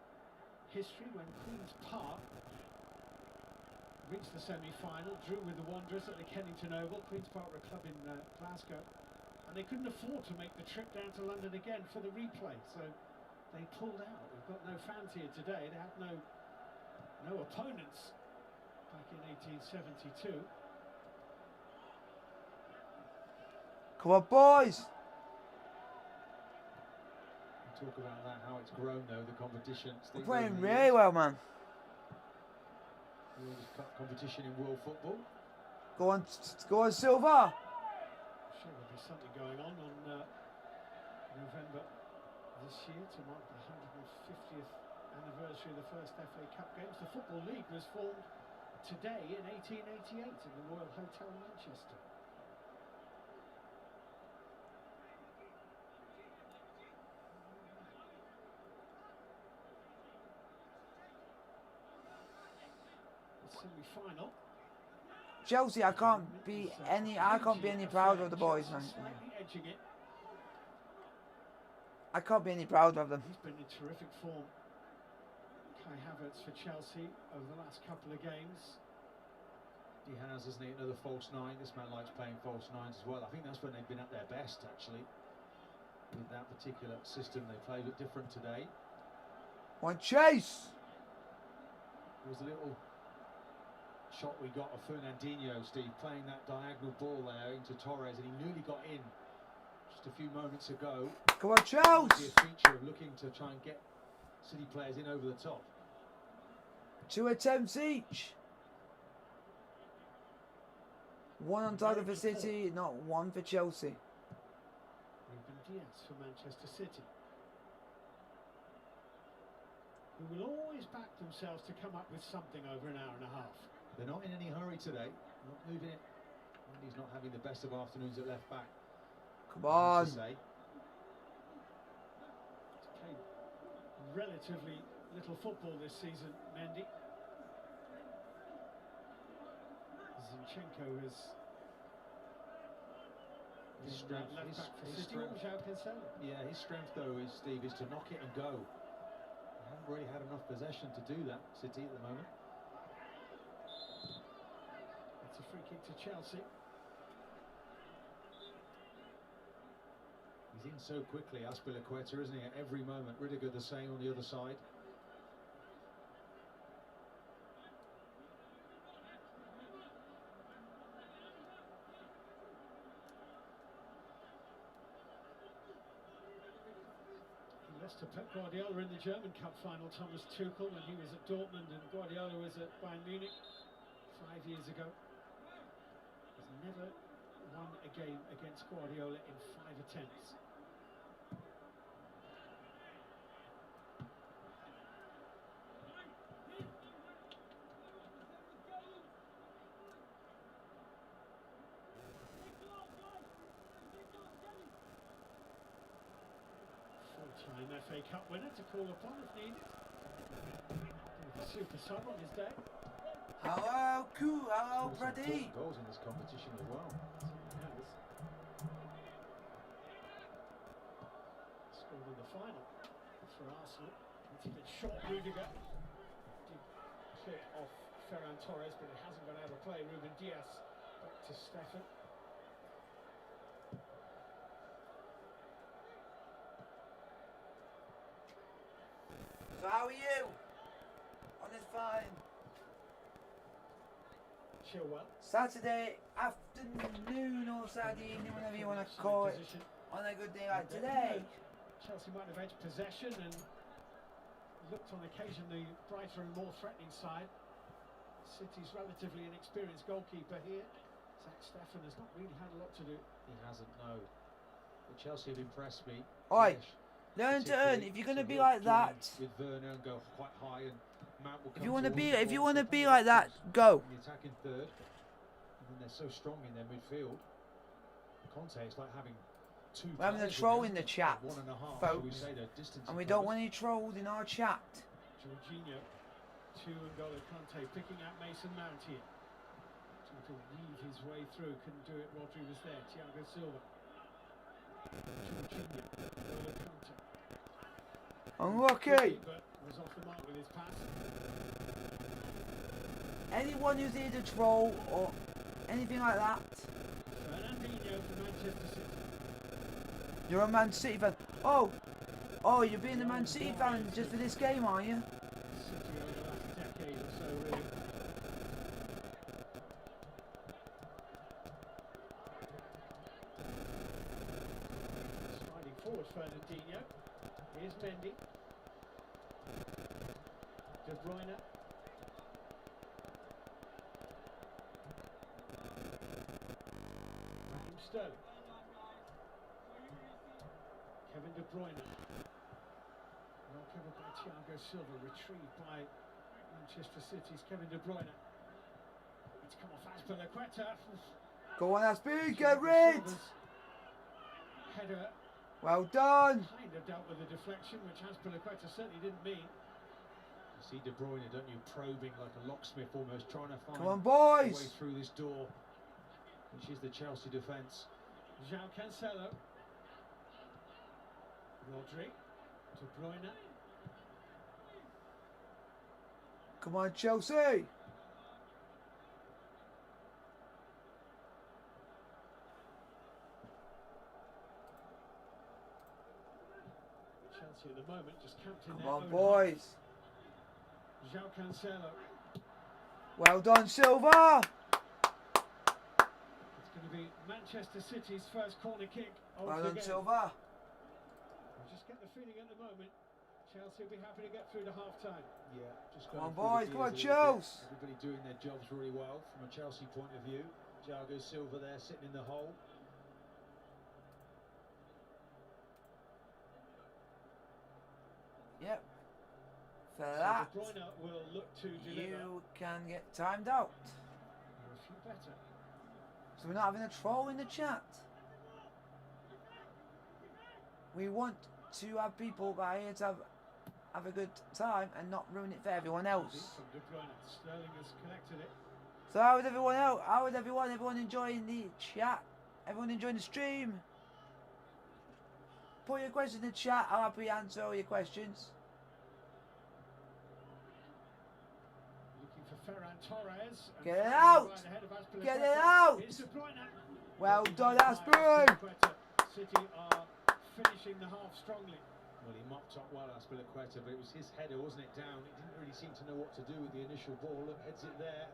history, when Queen's Park reached the semi-final, drew with the Wanderers at the Kennington Oval. Queen's Park were a club in Glasgow, and they couldn't afford to make the trip down to London again for the replay, so they pulled out. We've got no fans here today. They had no opponents back in 1872. Come on, boys. Talk about that, how it's grown though, the competition. We're playing really well, man. The oldest competition in world football. Go on, Silva. I'm sure there'll be something going on November this year to mark the 150th anniversary of the first FA Cup games. The Football League was formed today in 1888 in the Royal Hotel, Manchester. Semi-final. Chelsea, I can't be any prouder of the boys, man. I can't be any prouder of them. He's been in terrific form. Kai Havertz for Chelsea over the last couple of games. He has, hasn't he? Another false nine. This man likes playing false nines as well. I think that's when they've been at their best, actually. With that particular system, they played it different today. One chase. There was a little shot we got of Fernandinho, Steve, playing that diagonal ball there into Torres, and he nearly got in just a few moments ago. Come on, Chelsea! A feature of looking to try and get City players in over the top. 2 attempts each. 1 on target for City, not 1 for Chelsea. Ruben Dias for Manchester City, who will always back themselves to come up with something over an hour and a half. They're not in any hurry today, not moving it. And he's not having the best of afternoons at left back. Come on. He's played relatively little football this season, Mendy. Zinchenko is his strength. Yeah, his strength though is, Steve, is to knock it and go. They haven't really had enough possession to do that, City, at the moment. It's a free kick to Chelsea. He's in so quickly, Azpilicueta, isn't he, at every moment. Rudiger the same on the other side. To Pep Guardiola in the German Cup final, Thomas Tuchel, when he was at Dortmund and Guardiola was at Bayern Munich 5 years ago. He's never won a game against Guardiola in 5 attempts. Full-time FA Cup winner to call upon if needed. With a super sub on his day. Hello, cool. Hello, Brady. Goals in this competition as well. Yes. scored in the final for Arsenal. It's a bit short. Rudiger did clip off Ferran Torres, but it hasn't gone out of play. Ruben Diaz back to Stefan. So how are you? On this fine Chilwell. Saturday afternoon or Saturday evening, whatever you want to call it, on a good day like today. Chelsea might have edged possession and looked on occasion the brighter and more threatening side. City's relatively inexperienced goalkeeper here, Zach Stefan, has not really had a lot to do. He hasn't, no. But Chelsea have impressed me. Oi, learn to earn. If you're going to be like that, with Werner and go quite high, and Mount will come if you want to be, be like that, go. The attacking third, and they're so strong in their midfield. Conte, it's like having two. We're having a troll in the chat, folks, and we don't want any trolls in our chat. Jorginho to N'Golo Kante, picking out Mason Mount here. Trying to weave his way through, couldn't do it. Rodri was there. Thiago Silva. Jorginho, N'Golo Kante. Unlucky. But was off the mark with his pass. Anyone who's here to troll or anything like that, Fernandinho for Manchester City. you're a Man City fan. Oh, you're being a Man City fan just for this game, are you? City over the last decade or so, really. Sliding forward, Fernandinho. Here's Mendy. De Bruyne. Raheem Sterling. Kevin De Bruyne. Well covered by Thiago Silva, retrieved by Manchester City's Kevin De Bruyne. It's come off Azpilicueta. Go on, Aspi, get rid. Header. Well done. Kind of dealt with the deflection, which Azpilicueta certainly didn't mean. You see De Bruyne, don't you, probing like a locksmith almost, trying to find Come on, a boys. way through this door, which is the Chelsea defence. João Cancelo. Rodri. De Bruyne. Come on, Chelsea. Chelsea at the moment just camped in Come their on, own boys. half. João Cancelo. Well done, Silva. It's going to be Manchester City's first corner kick of Well the done, game. Silva. I just get the feeling at the moment Chelsea will be happy to get through to half time. Yeah, just Come on, going through the boys. Come on, gears a little bit. Chelsea. Everybody doing their jobs really well from a Chelsea point of view. Thiago Silva there sitting in the hole. Yep. For So that, De Bruyne will look to deliver. you can get timed out. They're a few better. So we're not having a troll in the chat. We want to have people that are here to have a good time and not ruin it for everyone else. From De Bruyne. Sterling has connected it. So how is everyone else? How is everyone? Everyone enjoying the chat? Everyone enjoying the stream? Put your questions in the chat. I'll happily answer all your questions. Looking for Ferran Torres. And Get it right out! ahead of Azpilicueta. Get it out! Here's De Bruyne. Well done, By Aspen. Azpilicueta. City are finishing the half strongly. Well, he mopped up well, Azpilicueta, but it was his header, wasn't it, down? He didn't really seem to know what to do with the initial ball. Look, heads it there,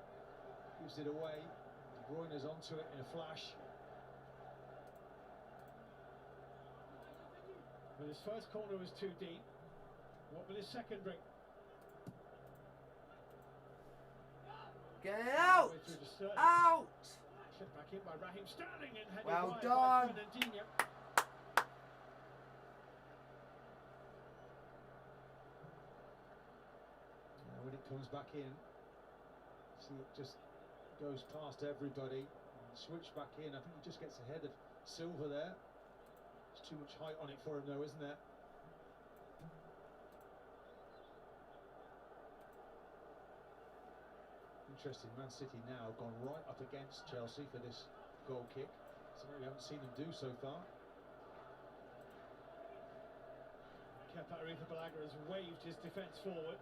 gives it away. De Bruyne's onto it in a flash. But his first corner was too deep. What will his second bring? Get it out! Way through to Sterling. Out! Clipped back in by Raheem Sterling and headed Well wide done. by Fernandinho. When it comes back in, see it just goes past everybody. Switch back in. I think he just gets ahead of Silva there. There's too much height on it for him, though, isn't there? Interesting, Man City now have gone right up against Chelsea for this goal kick. Something we haven't seen them do so far. Tarifa Balaga has waved his defence forward.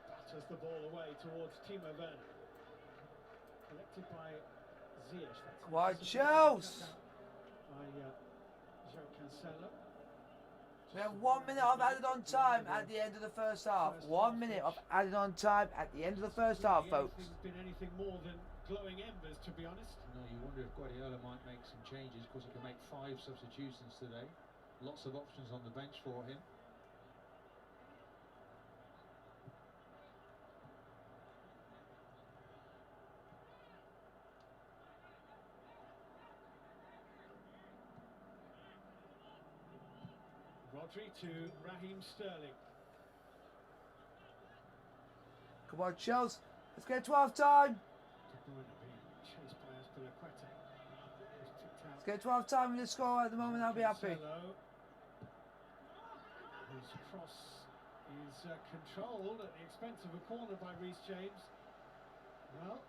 Batters the ball away towards Timo Werner. Collected by Ziyech. Come on, Chelsea! By Joe Cancelo. We have 1 minute of added on time at the end of the first half. 1 minute of added on time at the end of the first half, folks. It's been anything more than glowing embers, to be honest. No, you wonder if Guardiola might make some changes, because he can make 5 substitutions today. Lots of options on the bench for him. Rodri to Raheem Sterling. Come on, Chelsea. Let's get to half time. De Bruyne being chased by Azpilicueta. Let's get to half time with the score at the moment. I'll be happy. Whose cross is controlled at the expense of a corner by Reece James. Well,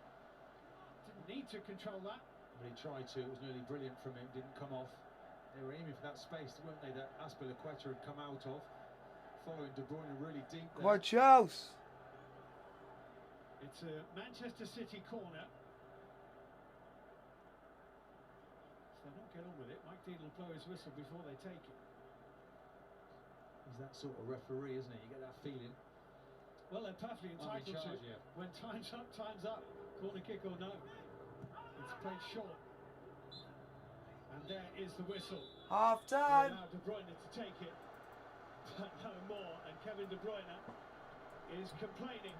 didn't need to control that. But he tried to. It was nearly brilliant from him. Didn't come off. They were aiming for that space, weren't they, that Azpilicueta had come out of, following De Bruyne really deep there. Come on, Chelsea. It's a Manchester City corner. So they don't get on with it. Mike Dean will blow his whistle before they take it. He's that sort of referee, isn't he? You get that feeling. Well, they're perfectly entitled to. Yeah. When time's up, time's up. Corner kick or no. It's played short. And there is the whistle. Half time. Now De Bruyne to take it, but no more. And Kevin De Bruyne is complaining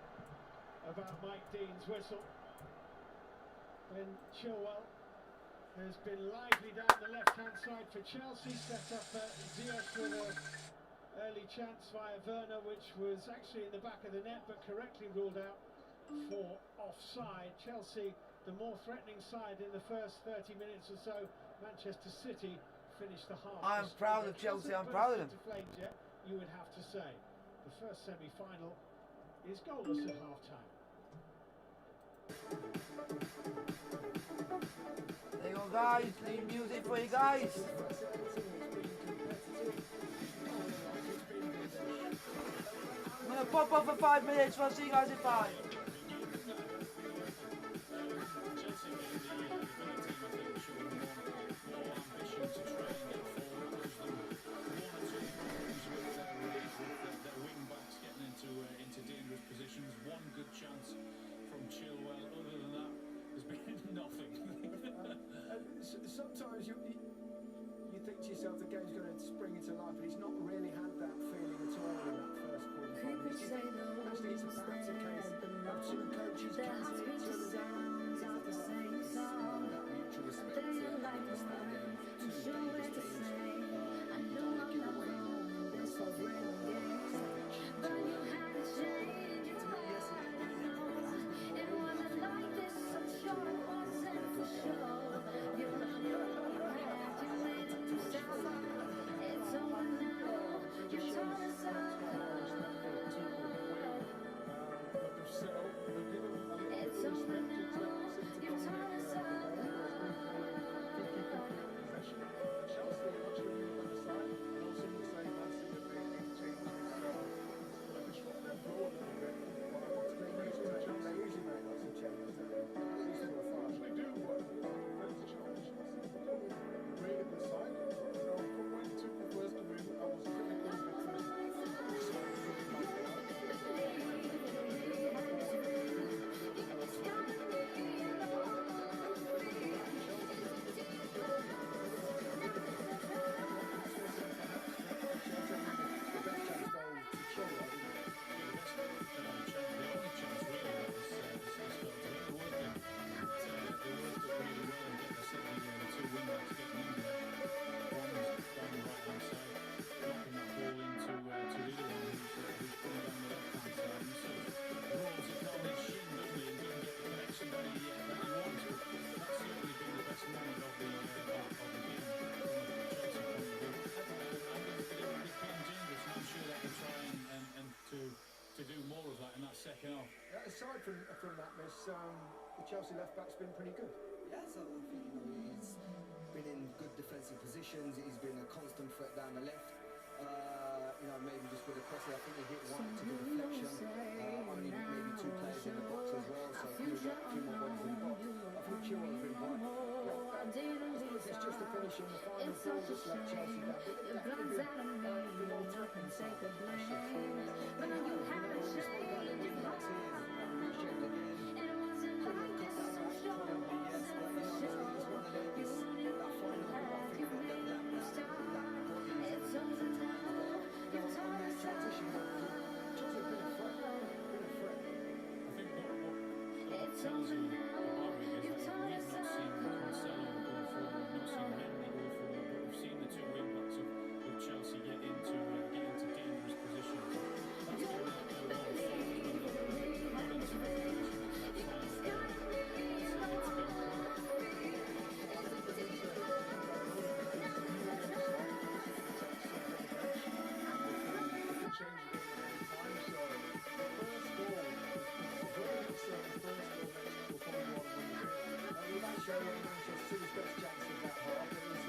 about Mike Dean's whistle. Ben Chilwell has been lively down the left-hand side for Chelsea. Set up Ziyech with an early chance via Werner, which was actually in the back of the net, but correctly ruled out for offside. Chelsea, the more threatening side in the first 30 minutes or so. Manchester City finished the half. I'm proud of Chelsea. I'm proud of them. Flames yet, you would have to say. The first semi-final is goalless at half-time. There you go, guys. Leave music for you guys. I'm gonna pop off for 5 minutes. I'll see you guys in 5. Into dangerous positions. One good chance from Chilwell. Other than that, there's been nothing. Sometimes you think to yourself the game's going to spring into life, but he's not really had that feeling at all in that first 45 minutes. Actually, it's perhaps a case of two coaches cancelling each other's out. Mutual respect to understand the game. Two dangerous teams. You don't want to give away the sovereign game. aside from that miss, the Chelsea left back's been pretty good. Yeah, so I think he's been in good defensive positions. He's been a constant threat down the left. Maybe just with a crosser, I think he hit one to the deflection. Only maybe 2 players in the box as well, so we've got a few more bodies in the box. I think Chilwell's been bright. It's just a finish in the final ball that's let Chelsea down. But they've definitely been the more threatening side. Tells you about it is that we've not seen Cancelo go forward, we've not seen Henry go forward, but we've seen the 2 wing backs of Chelsea get into dangerous positions. That's been a lot of fun as well. They've got into the position in that final third. It's been Manchester City's best chance of that half. It was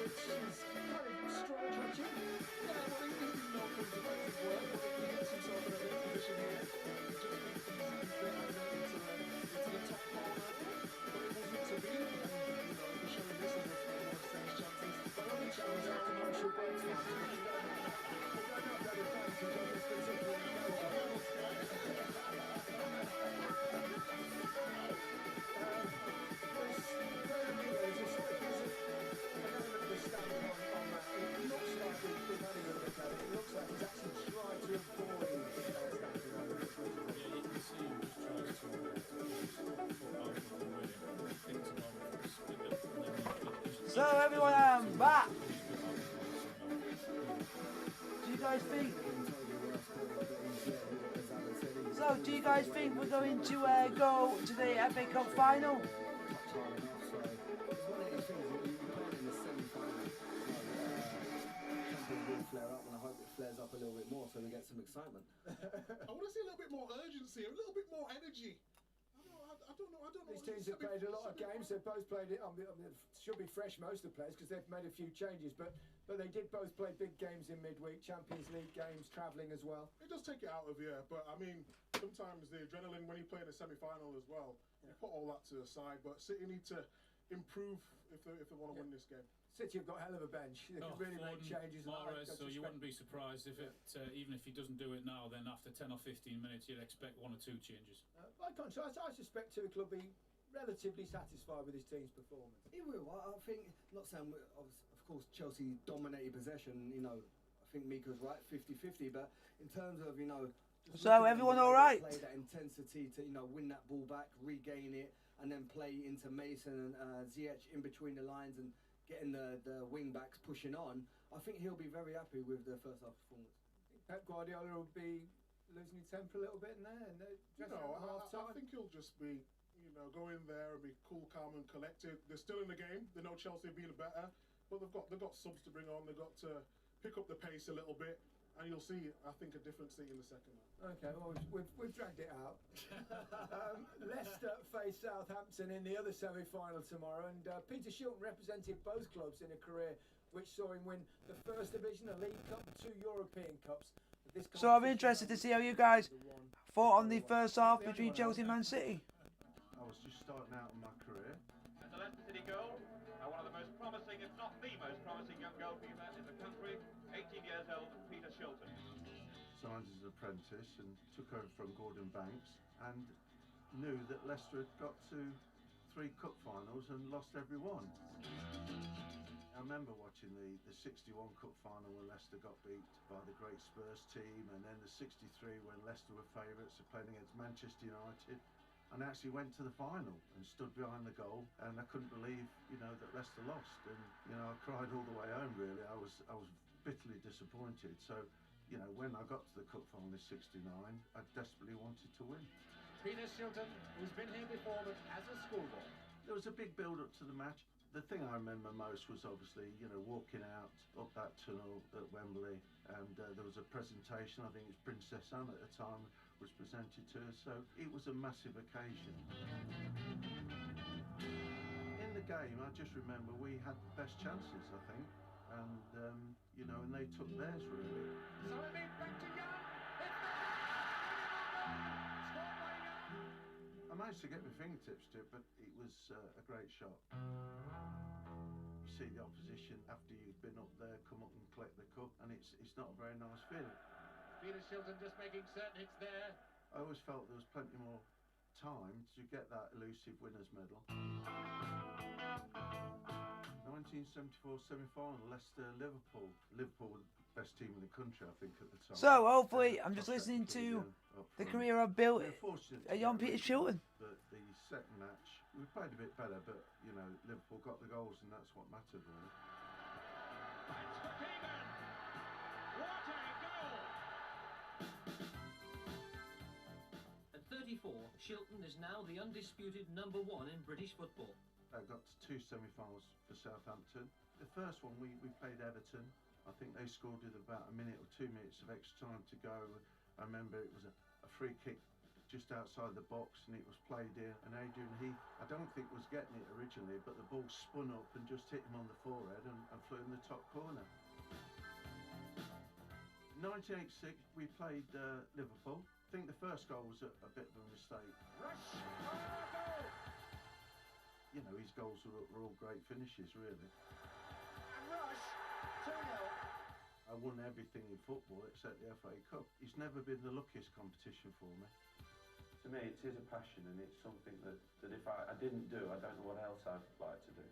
which is kind of strong judging. Yeah, well, he didn't know if it was effective work, but he gets himself in a good position here. He just thinks he's been into the top corner, but it wasn't to be. And, we're showing this as one of the same chances. But I think Chelsea are commercial breaks now. But they're not that advanced in this particular So everyone, I'm back. Do you guys think? So do you guys think we're going to go to the FA Cup final? Flare up, and I hope it flares up a little bit more so we get some excitement. I want to see a little bit more urgency, a little bit more energy. I don't know. These teams have played a lot of games. They've both played it. Should be fresh, most of the players, because they've made a few changes. But they did both play big games in midweek, Champions League games, travelling as well. It does take it out of you, but I mean, sometimes the adrenaline when you play in a semi-final as well, you put all that to the side. But City need to improve if they want to win this game. City have got a hell of a bench. They can really make changes. Mahrez, so you wouldn't be surprised if even if he doesn't do it now, then after 10 or 15 minutes, you'd expect 1 or 2 changes. By contrast, I suspect Tuchel will be relatively satisfied with his team's performance. He will. I think, not saying, of course, Chelsea dominated possession. I think Mika's right, 50-50. But in terms of, so everyone all right? Play that intensity to, win that ball back, regain it, and then play into Mason and Ziyech in between the lines and getting the wing backs pushing on. I think he'll be very happy with the first half performance. Pep Guardiola will be losing his temper a little bit in there, and I think he'll just be, go in there and be cool, calm, and collected. They're still in the game. They know Chelsea have been better, but they've got subs to bring on. They've got to pick up the pace a little bit, and you'll see, I think, a different City in the second half. Okay, well, we've dragged it out. Leicester face Southampton in the other semi-final tomorrow, and Peter Shilton represented both clubs in a career which saw him win the First Division, a League Cup, 2 European Cups. So I'm interested to see how you guys thought on the first half between Chelsea and Man City. I was just starting out in my career. And the Leicester City goal, one of the most promising, if not the most promising young goalkeeper in the country, 18 years old, Peter Shilton. Signed as an apprentice and took over from Gordon Banks and knew that Leicester had got to 3 cup finals and lost every one. I remember watching the 61 cup final when Leicester got beat by the great Spurs team, and then the 63 when Leicester were favourites playing against Manchester United. And I actually went to the final and stood behind the goal, and I couldn't believe, that Leicester lost. And I cried all the way home. Really, I was bitterly disappointed. So, when I got to the cup final in '69, I desperately wanted to win. Peter Shilton, who's been here before, but as a schoolboy. There was a big build-up to the match. The thing I remember most was obviously, you know, walking out up that tunnel at Wembley, and there was a presentation. I think it was Princess Anne at the time was presented to us, so it was a massive occasion. In the game, I just remember we had the best chances, I think, and you know, and they took theirs really. So it means back to Young. Scored by Young. I managed to get my fingertips to it, but it was a great shot. You see the opposition after you've been up there come up and collect the cup, and it's not a very nice feeling. Peter Shilton just making certain it's there. I always felt there was plenty more time to get that elusive winners medal. 1974 semi-final, Leicester-Liverpool. Liverpool were the best team in the country, I think, at the time. So hopefully, I'm just listening to the career I've built a young Peter Shilton. But the second match, we played a bit better, but you know, Liverpool got the goals, and that's what mattered really. That's for Keegan. What a goal! At 34, Shilton is now the undisputed #1 in British football. I got to 2 semi-finals for Southampton. The first one we played Everton. I think they scored with about a minute or 2 minutes of extra time to go. I remember it was a free kick just outside the box, and it was played in, and Adrian Heath, I don't think was getting it originally, but the ball spun up and just hit him on the forehead and flew in the top corner. 1986 we played Liverpool. I think the first goal was a bit of a mistake. Rush! Goal! You know, his goals were all great finishes really. And Rush, 2-0. I won everything in football except the FA Cup. It's never been the luckiest competition for me. To me, it is a passion, and it's something that if I didn't do, I don't know what else I'd like to do.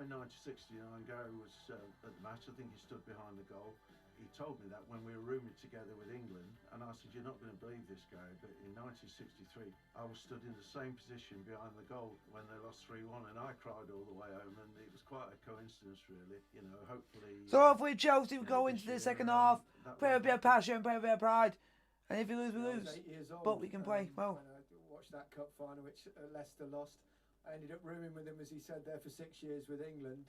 In 1969, Gary was at the match. I think he stood behind the goal. He told me that when we were rooming together with England, and I said, "You're not going to believe this, Gary, but in 1963, I was stood in the same position behind the goal when they lost 3-1, and I cried all the way home, and it was quite a coincidence, really. You know, hopefully... So hopefully Chelsea will go into the second half, play a bit of passion, play a bit of pride, and if we lose, we lose. I was 8 years old, But we can play well. When I watched that cup final, which Leicester lost. I ended up rooming with him, as he said, there for 6 years with England.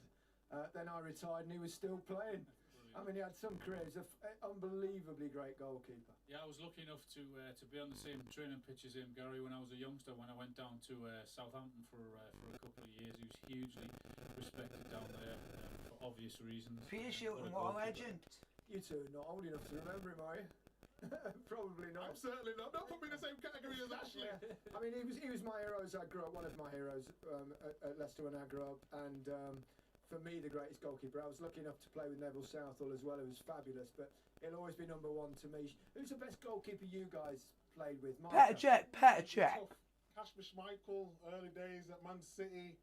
Then I retired, and he was still playing. I mean, he had some careers. An unbelievably great goalkeeper. Yeah, I was lucky enough to be on the same training pitch as him, Gary, when I was a youngster. When I went down to Southampton for a couple of years, he was hugely respected down there for obvious reasons. Peter Shilton, what a legend! You two are not old enough to remember him, are you? Probably not. I'm certainly not. Don't put me in the same category as Ashley. Yeah. I mean, he was my hero as I grew up. One of my heroes at Leicester when I grew up, and for me, the greatest goalkeeper. I was lucky enough to play with Neville Southall as well, who was fabulous, but he'll always be #1 to me. Who's the best goalkeeper you guys played with? Petr Cech. Kasper Schmeichel, early days at Man City,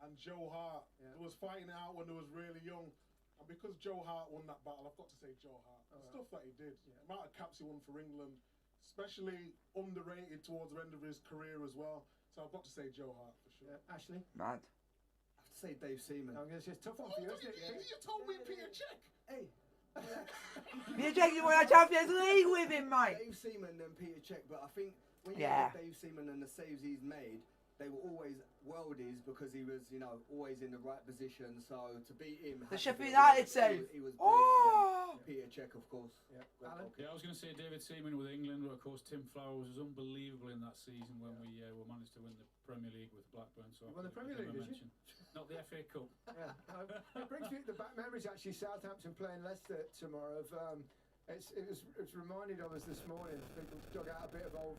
and Joe Hart. Yeah. Who was fighting it out when they was really young. And because Joe Hart won that battle, I've got to say Joe Hart. The stuff that he did, the amount of caps he won for England, especially underrated towards the end of his career as well. So I've got to say Joe Hart for sure. Yeah. Ashley? Mad. Say Dave Seaman. I'm going to say it's a tough one for you, isn't it? You told me Peter Cech. Hey. Peter Cech, you won a Champions League with him, mate. Dave Seaman and Peter Cech, but I think when you Yeah. look at Dave Seaman and the saves he's made, they were always worldies because he was, you know, always in the right position. So to beat him, The had to Sheffield be- United save. He was Oh! Peter Cech, of course. Yeah. Great Alan? goalkeeper. Yeah, I was going to say David Seaman with England. Of course, Tim Flowers was unbelievable in that season when we managed to win the Premier League with Blackburn. So You won the Premier League, did you? Not the FA Cup. Yeah. It brings me the back memories, actually, Southampton playing Leicester tomorrow. It's reminded of us this morning. People dug out a bit of old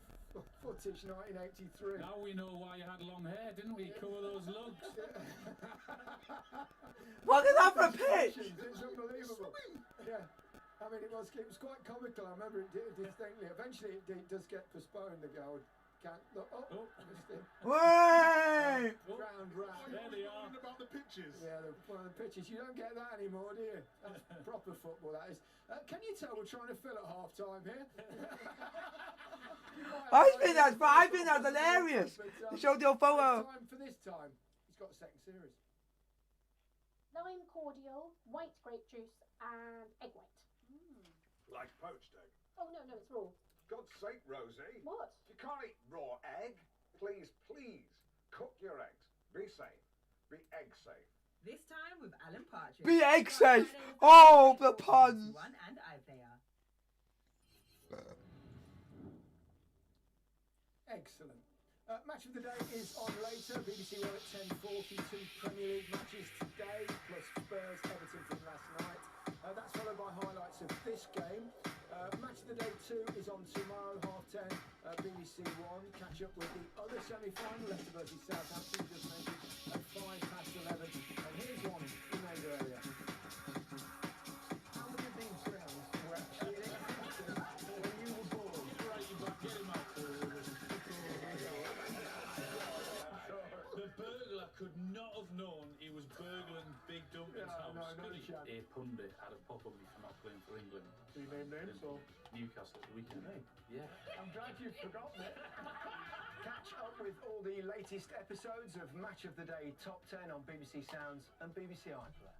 footage, 1983. Now we know why you had long hair, didn't we? Cover those lugs. What is that for a pitch? It's unbelievable. Yeah. I mean, it was quite comical. I remember it distinctly. Eventually, it does get postponed. The goal can't look. Missed it. Way! Round. There they are. About the pitches. Yeah, one of the pitches. You don't get that anymore, do you? That's proper football, that is. Can you tell we're trying to fill at half time here? I think that's hilarious. You showed your photo. Time for this time. He's got a second series. Lime cordial, white grape juice, and egg white. Like poached egg. Oh, no, it's raw. God's sake, Rosie. What? You can't eat raw egg. Please, cook your eggs. Be safe. Be egg safe. This time with Alan Partridge. Be egg safe. Oh, the puns. And iPlayer. Excellent. Match of the day is on later. BBC One at 10:40. 2 Premier League matches today, plus Spurs Everton from last night. That's followed by highlights of this game. Match of the day 2 is on tomorrow, 10:30. BBC One. Catch up with the other semi-final, Leicester versus Southampton, just mentioned, at 11:05. And here's one we made earlier. How many of these grounds were actually when you were born? The burglar could not have known he was burgling Big Duncan's house. No, not a chance. A pundit had a pop on me for not playing for England. Do you name names or? Newcastle at the weekend. Yeah. I'm glad you've forgotten it. Catch up with all the latest episodes of Match of the Day Top 10 on BBC Sounds and BBC iPlayer.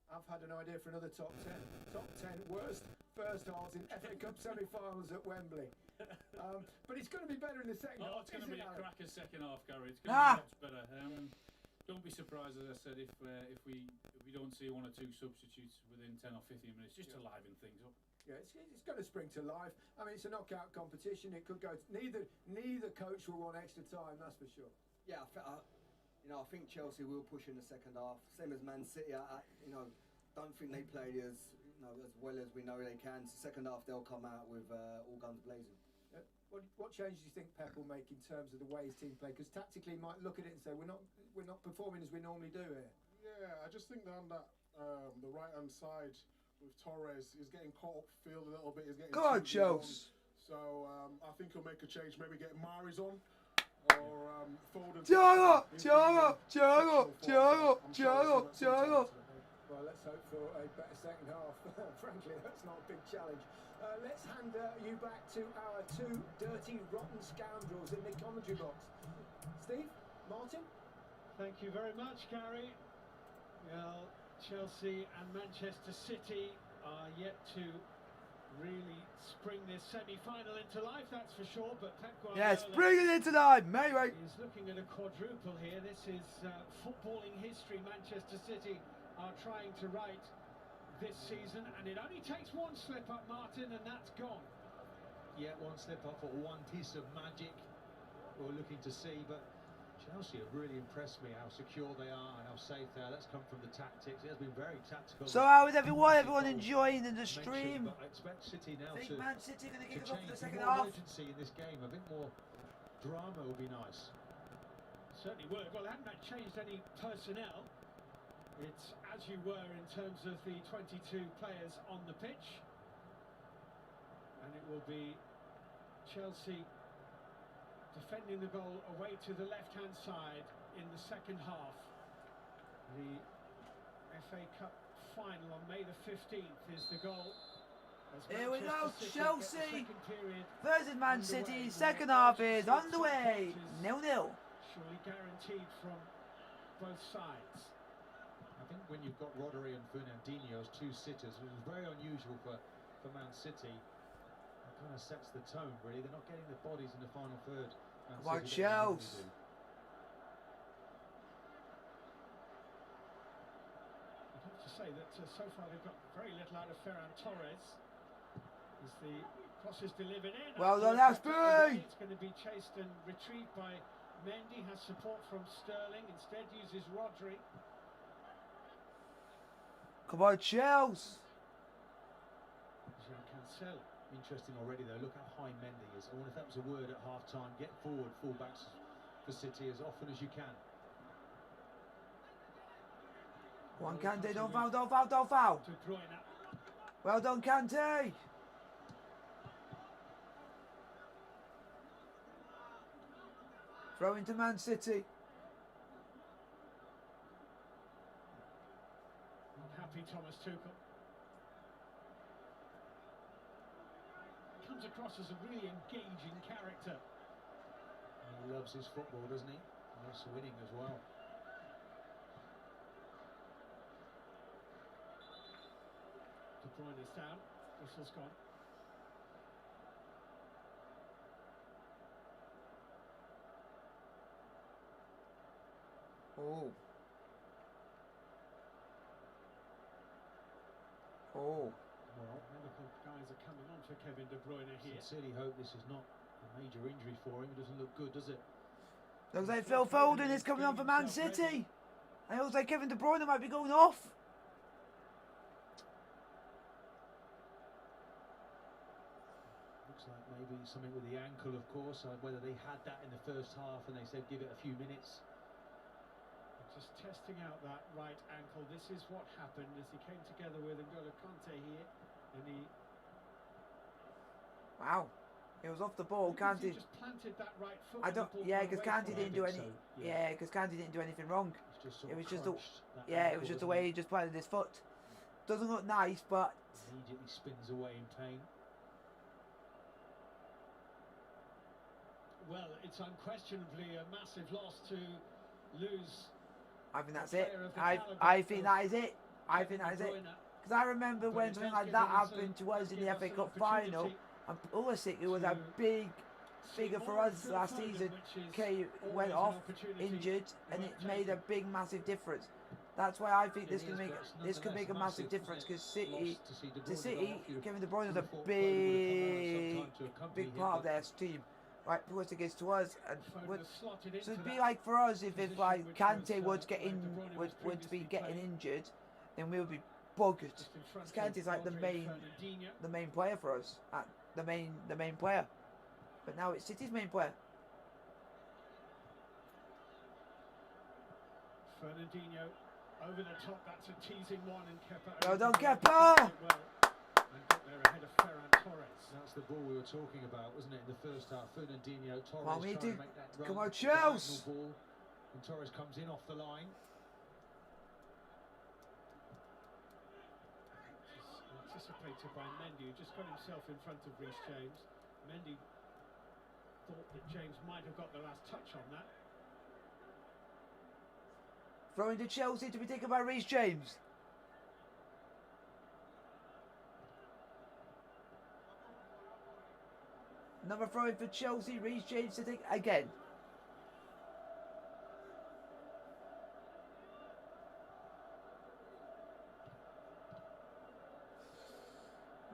I've had an idea for another Top 10. Top 10 worst first halves in FA Cup semi-finals at Wembley. But it's going to be better in the second half. It's going to be a cracker second half, Gary. It's going to be much better. Don't be surprised, as I said, if we don't see 1 or 2 substitutes within 10 or 15 minutes, just to liven things up. Yeah, it's going to spring to life. I mean, it's a knockout competition. It could go. Neither coach will want extra time. That's for sure. Yeah, I think Chelsea will push in the second half. Same as Man City. Don't think they played as well as we know they can. Second half, they'll come out with all guns blazing. What changes do you think Pep will make in terms of the way his team play? Because tactically, he might look at it and say, we're not performing as we normally do here. Yeah, I just think that on that the right hand side with Torres, he's getting caught up field a little bit. He's getting. God, Jones. So I think he'll make a change. Maybe get Mahrez on. Or Foden. Thiago. Well, let's hope for a better second half. Frankly, that's not a big challenge. Let's hand you back to our 2 dirty, rotten scoundrels in the commentary box. Steve, Martin? Thank you very much, Gary. Well, Chelsea and Manchester City are yet to really spring this semi-final into life, that's for sure. But Pep Guardiola, yes, bring it into life, mate. He's looking at a quadruple here. This is footballing history. Manchester City are trying to write this season, and it only takes 1 slip up, Martin, and that's gone. Yeah, 1 slip up or 1 piece of magic we're looking to see, but Chelsea have really impressed me, how secure they are and how safe they are. That's come from the tactics. It has been very tactical. So how is everyone enjoying the stream? But I expect City now think to Man City going to kick it off for the second more half. urgency in this game. A bit more drama will be nice. Certainly would. Well, they haven't changed any personnel. It's as you were in terms of the 22 players on the pitch. And it will be Chelsea defending the goal away to the left-hand side in the second half. The FA Cup final on May the 15th is the goal. Here we go, Chelsea versus Man City. Second half is underway. 0-0. Surely guaranteed from both sides. I think when you've got Rodri and Fernandinho as 2 sitters, which is very unusual for Man City, that kind of sets the tone, really. They're not getting the bodies in the final third. Come on, Chelsea. I'd have to say that so far they've got very little out of Ferran Torres. As the cross is delivered in. Well done, Aspi! It's going to be chased and retrieved by Mendy. Has support from Sterling. Instead uses Rodri. Come on, Chelsea. Cancel. Interesting already though, look how high Mendy is. I wonder if that was a word at half-time. Get forward, full-backs for City as often as you can. One Kante, don't foul. Well done, Kante. Throw into Man City. Unhappy Thomas Tuchel. Comes across as a really engaging character. He loves his football, doesn't he? He loves winning as well. De Bruyne is down. Whistle's gone. Oh. Oh. Well, medical guys are coming on for Kevin De Bruyne here. Sincerely hope this is not a major injury for him. It doesn't look good, does it? Looks like Phil Foden is coming on for Man City. And it looks like Kevin De Bruyne might be going off. Looks like maybe something with the ankle, of course. Whether they had that in the first half and they said give it a few minutes. Just testing out that right ankle. This is what happened as he came together with N'Golo Kante here, and he. Wow, it was off the ball. Kante just planted that right foot. I don't. Yeah, because Kante didn't do any. Yeah, because Kante didn't do anything wrong. It was just the. Yeah, it was just the way he just planted his foot. Doesn't look nice, but. Immediately spins away in pain. Well, it's unquestionably a massive loss to lose. I think that's it. I think that is it. I think that is it. Because I remember when something like that happened to us in the FA Cup final, and Pulisic, who was a big figure for us last season, went off injured, and it made a big, massive difference. That's why I think this could make a massive difference. Because City, Kevin De Bruyne is a big part of their team. Right, Pulisic is to us, and so it'd be like for us if like Kante would be getting injured, then we would be buggered. Because Kante's like the main player for us, the main player. But now it's City's main player. Fernandinho over the top. That's a teasing one, and Kepa. Well done, Kepa. And got there ahead of Ferran Torres. That's the ball we were talking about, wasn't it, in the first half? Fernandinho, Torres Come on, trying to make that run. Come on, Chelsea! Ball, and Torres comes in off the line. Anticipated by Mendy, who just got himself in front of Reece James. Mendy thought that James might have got the last touch on that. Throwing to Chelsea to be taken by Reece James. Another throw-in for Chelsea. Reece James to take again.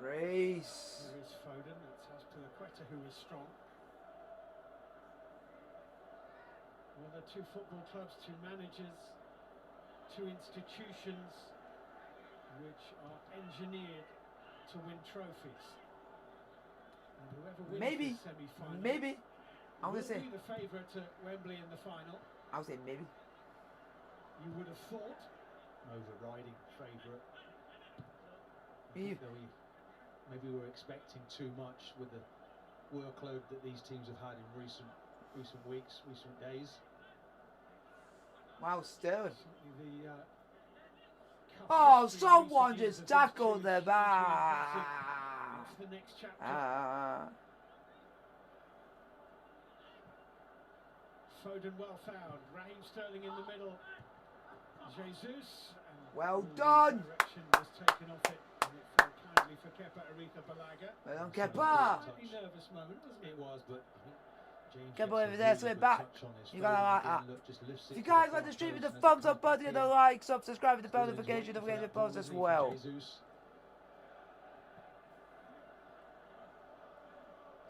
Reece. Here is Foden. It's Azpilicueta who is strong. Well, they're two football clubs, two managers, two institutions which are engineered to win trophies. And whoever wins Maybe. the semi-final Maybe. I'm will gonna say. be the favourite at Wembley in the final. I'll say maybe. You would have thought. Overriding favourite. Maybe we're expecting too much with the workload that these teams have had in recent weeks, recent days. Wow, Sterling. The, oh, someone just tackled the back. The next chapter. Foden well found. Raheem Sterling in the middle. Jesus. Well done. Direction was taken off it, and it fell kindly for Kepa Arrizabalaga. Well done, Kepa. Slightly nervous moment, wasn't it? It was, but James Kepa over there, so it back. You gotta like that. If you guys like the stream, with the the thumbs up button, and the like, subscribe, with the bell notification, don't forget to post as well.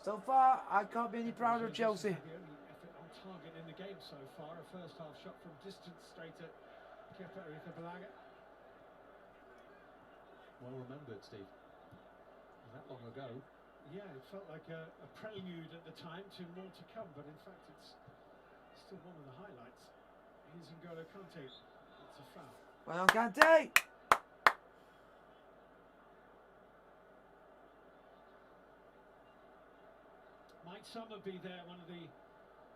So far, I can't be any prouder of Chelsea. The only effort on target in the game so far. A first half shot from distance straight at Kepa Arrizabalaga. Well remembered, Steve. That long ago. Yeah, it felt like a prelude at the time to more to come, but in fact it's still one of the highlights. Here's N'Golo Kante. It's a foul. Well done, Kante. Might Summerby there, one of the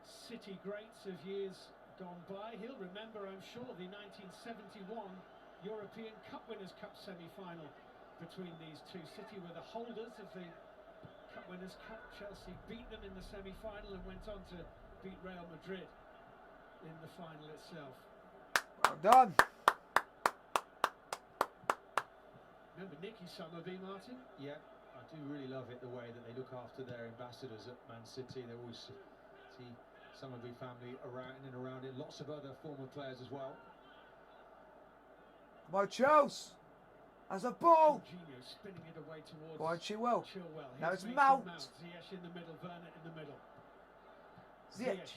City greats of years gone by. He'll remember, I'm sure, the 1971 European Cup Winners' Cup semi-final between these two. City were the holders of the Cup Winners' Cup. Chelsea beat them in the semi-final and went on to beat Real Madrid in the final itself. Well done. Remember Nicky Summerby, Martin? Yeah, I do really love it, the way that they look after their ambassadors at Man City. They always see Summerby family around and around it. Lots of other former players as well. Come on, Chelsea. As a ball. Jorginho spinning it away towards Go on, Chilwell. Chilwell. Now it's Mason Mount. Ziyech in the middle, Werner in the middle. Ziyech.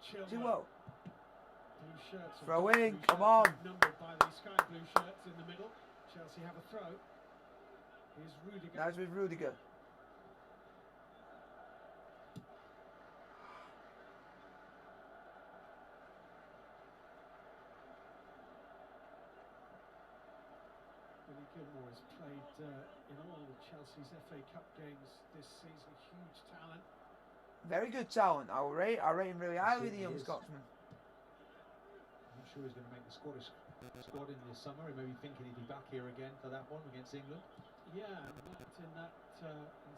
Chilwell. Blue shirts. Throw in, blue come shirts on. Numbered by the sky blue shirts in the middle. Chelsea have a throw. Here's Rudiger. Now it's with Rudiger. Billy Gilmour has played in all Chelsea's FA Cup games this season. Huge talent. Very good talent. I rate him really highly, the young Scotsman. I'm not sure he's going to make the squad in this summer. He may be thinking he'd be back here again for that one against England. Yeah, not in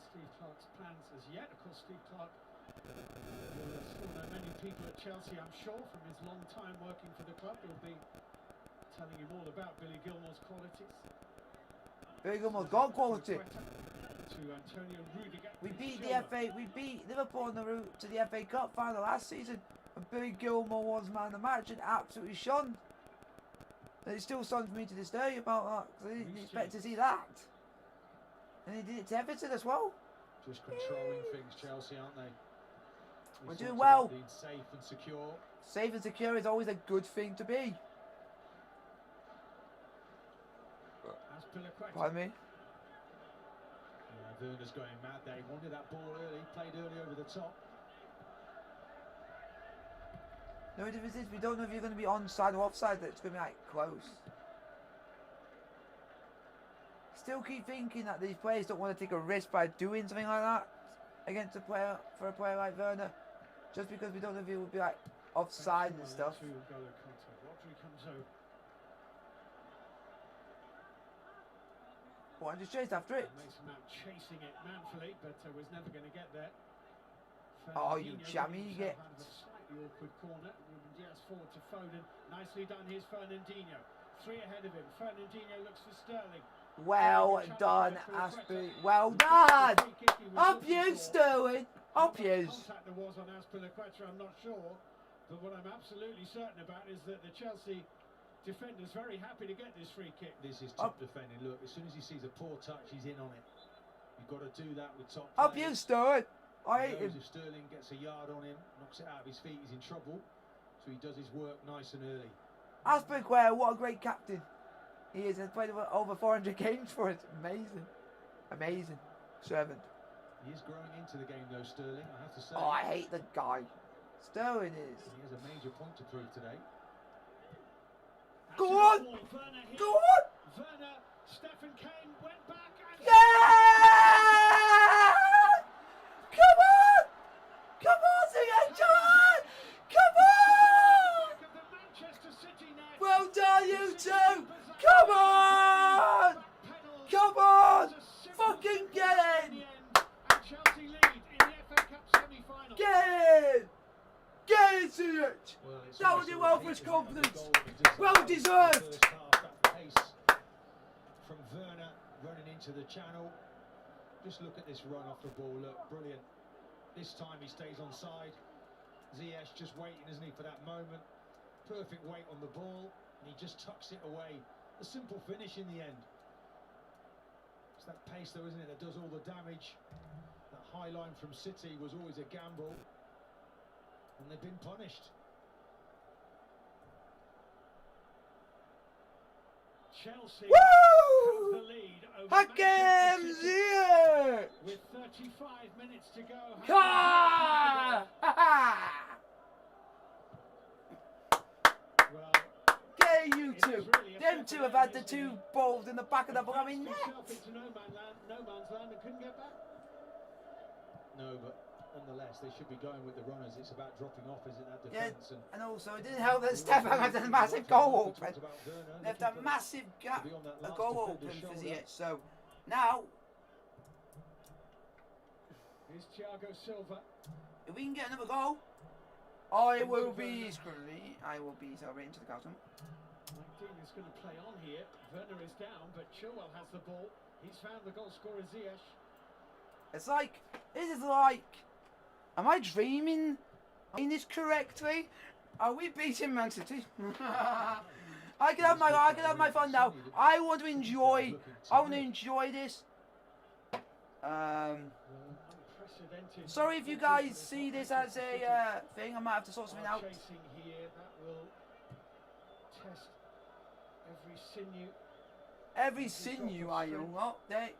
Steve Clarke's plans as yet. Of course, Steve Clarke will still know many people at Chelsea, I'm sure, from his long time working for the club. He'll be telling him all about Billy Gilmour's qualities. Billy Gilmour's got quality. To Antonio Rudiger. We beat Liverpool on the route to the FA Cup final last season, and Billy Gilmour was man of the match and absolutely shone. And it still stuns me to this day about that, because I didn't expect to see that. And he did it to Everton as well. Just controlling things, Chelsea, aren't they? We're doing well. Being safe and secure. Safe and secure is always a good thing to be. Pardon me? Yeah, Werner's going mad there. He wanted that ball early, played early over the top. No difference is we don't know if you're going to be onside or offside. That it's going to be like close. Still keep thinking that these players don't want to take a risk by doing something like that against a player like Werner, just because we don't know if he will be like offside and stuff. Well, I just chased after it. Mason Mount chasing it manfully, but was never going to get there. Oh, you jammy, you get. Out of a slightly awkward corner. Ruben Dias forward to Foden. Nicely done. Here's Fernandinho. 3 ahead of him. Fernandinho looks for Sterling. Well done, Aspi. Well done. Up you, Sterling. Up you. Contact there was on Azpilicueta, I'm not sure. But what I'm absolutely certain about is that the Chelsea defender's very happy to get this free kick. This is top defending. Look, as soon as he sees a poor touch, he's in on it. You've got to do that with top players. Up you, Sterling. I hate him. If Sterling gets a yard on him, knocks it out of his feet, he's in trouble. So he does his work nice and early. Azpilicueta, what a great captain. He is, and played over 400 games for us. Amazing. Amazing. Servant. He is growing into the game though, Sterling, I have to say. Oh, I hate the guy. Sterling is. He has a major point to prove today. Go on! Go on! Werner, Stephen Kane went back and... Yeah! Come on! Come on, Ziyech! Come on! Come on! Well done, you two! Come on! Come on! Fucking get in! Get in! Get in, Ziyech! That will do well for his confidence. Well deserved. First half, that pace from Werner running into the channel. Just look at this run off the ball. Look, brilliant. This time he stays on side. Ziyech just waiting, isn't he, for that moment. Perfect weight on the ball, and he just tucks it away. A simple finish in the end. It's that pace, though, isn't it, that does all the damage. That high line from City was always a gamble, and they've been punished. Chelsea Woo! have the lead over Hakim Ziyech! With 35 minutes to go. Well, get you two. Them two have had the 2 balls in the back of the blooming net. Into no man's land and couldn't get back. No, but nonetheless, they should be going with the runners. It's about dropping off, is it, that defence? Yeah, and also it didn't help that Stefan had a massive goal open. Left a massive gap, a goal open for Ziyech. So now, here's Thiago Silva. If we can get another goal, I will be screwed. I will be celebrating to the captain. Dean is going to play on here. Werner is down, but Chilwell has the ball. He's found the goal scorer Ziyech. It's like, this is like, am I dreaming? In this correctly? Are we beating Man City? I can have my fun now. I want to enjoy. I want to enjoy this. Sorry if you guys see this as a thing. I might have to sort something out. Chasing here, that will test every sinew. I know what they.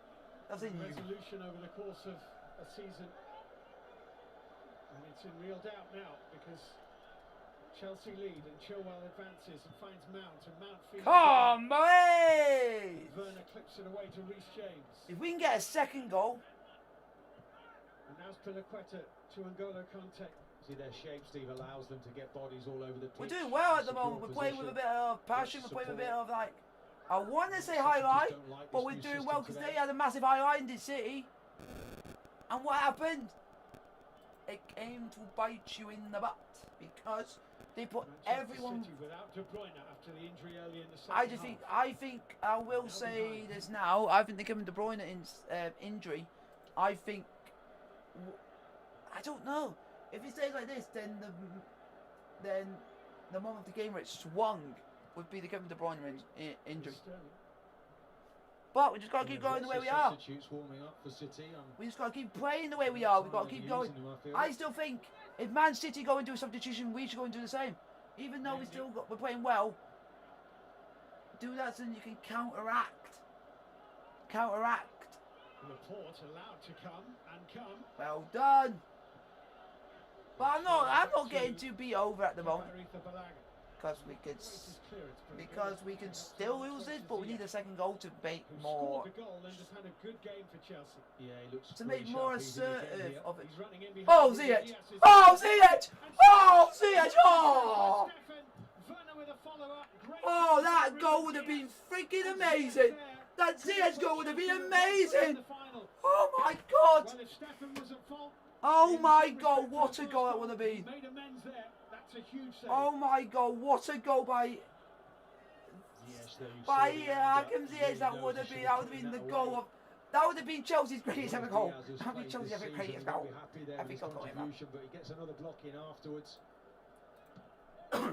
That's a new resolution over the course of a season, and it's in real doubt now because Chelsea lead and Chilwell advances and finds Mount, and Mount feeds. Come away! Werner clips it away to Reece James. If we can get a second goal. And now Spiliqueta to N'Golo Kante. See, their shape, Steve, allows them to get bodies all over the pitch. We're doing well at the moment. We're playing with a bit of passion. We're playing with a bit of like. I want to say highlight, but we're doing well because they had a massive highlight in this city. And what happened? It came to bite you in the butt because they put everyone. Without De Bruyne after the injury early in the second I think I will say this now. I think they give him De Bruyne injury. I think. I don't know if it stays like this. Then the moment of the game where it swung would be the Kevin De Bruyne injury. But we just got to keep going the way we are. We just got to keep playing the way we are. We've got to keep going. I still think if Man City go and do a substitution, we should go and do the same. Even though we're playing well, do that so you can counteract. Report allowed to come and come. Well done. But I'm not getting too beat over at the moment. Because we can still lose this, but we need a second goal to make more. To make more assertive of it. Oh, Ziyech! Oh, Ziyech! Oh, Ziyech! Oh! Oh, that goal would have been freaking amazing! That Ziyech goal would have been amazing! Oh my God! Oh my God! What a goal that would have been! Oh my God, what a goal by Hakim Ziyech. That would have been the goal of, that would have been Chelsea's greatest ever goal. That would be Chelsea's ever greatest goal. I think I'll go in that. But he gets another block in afterwards. Here's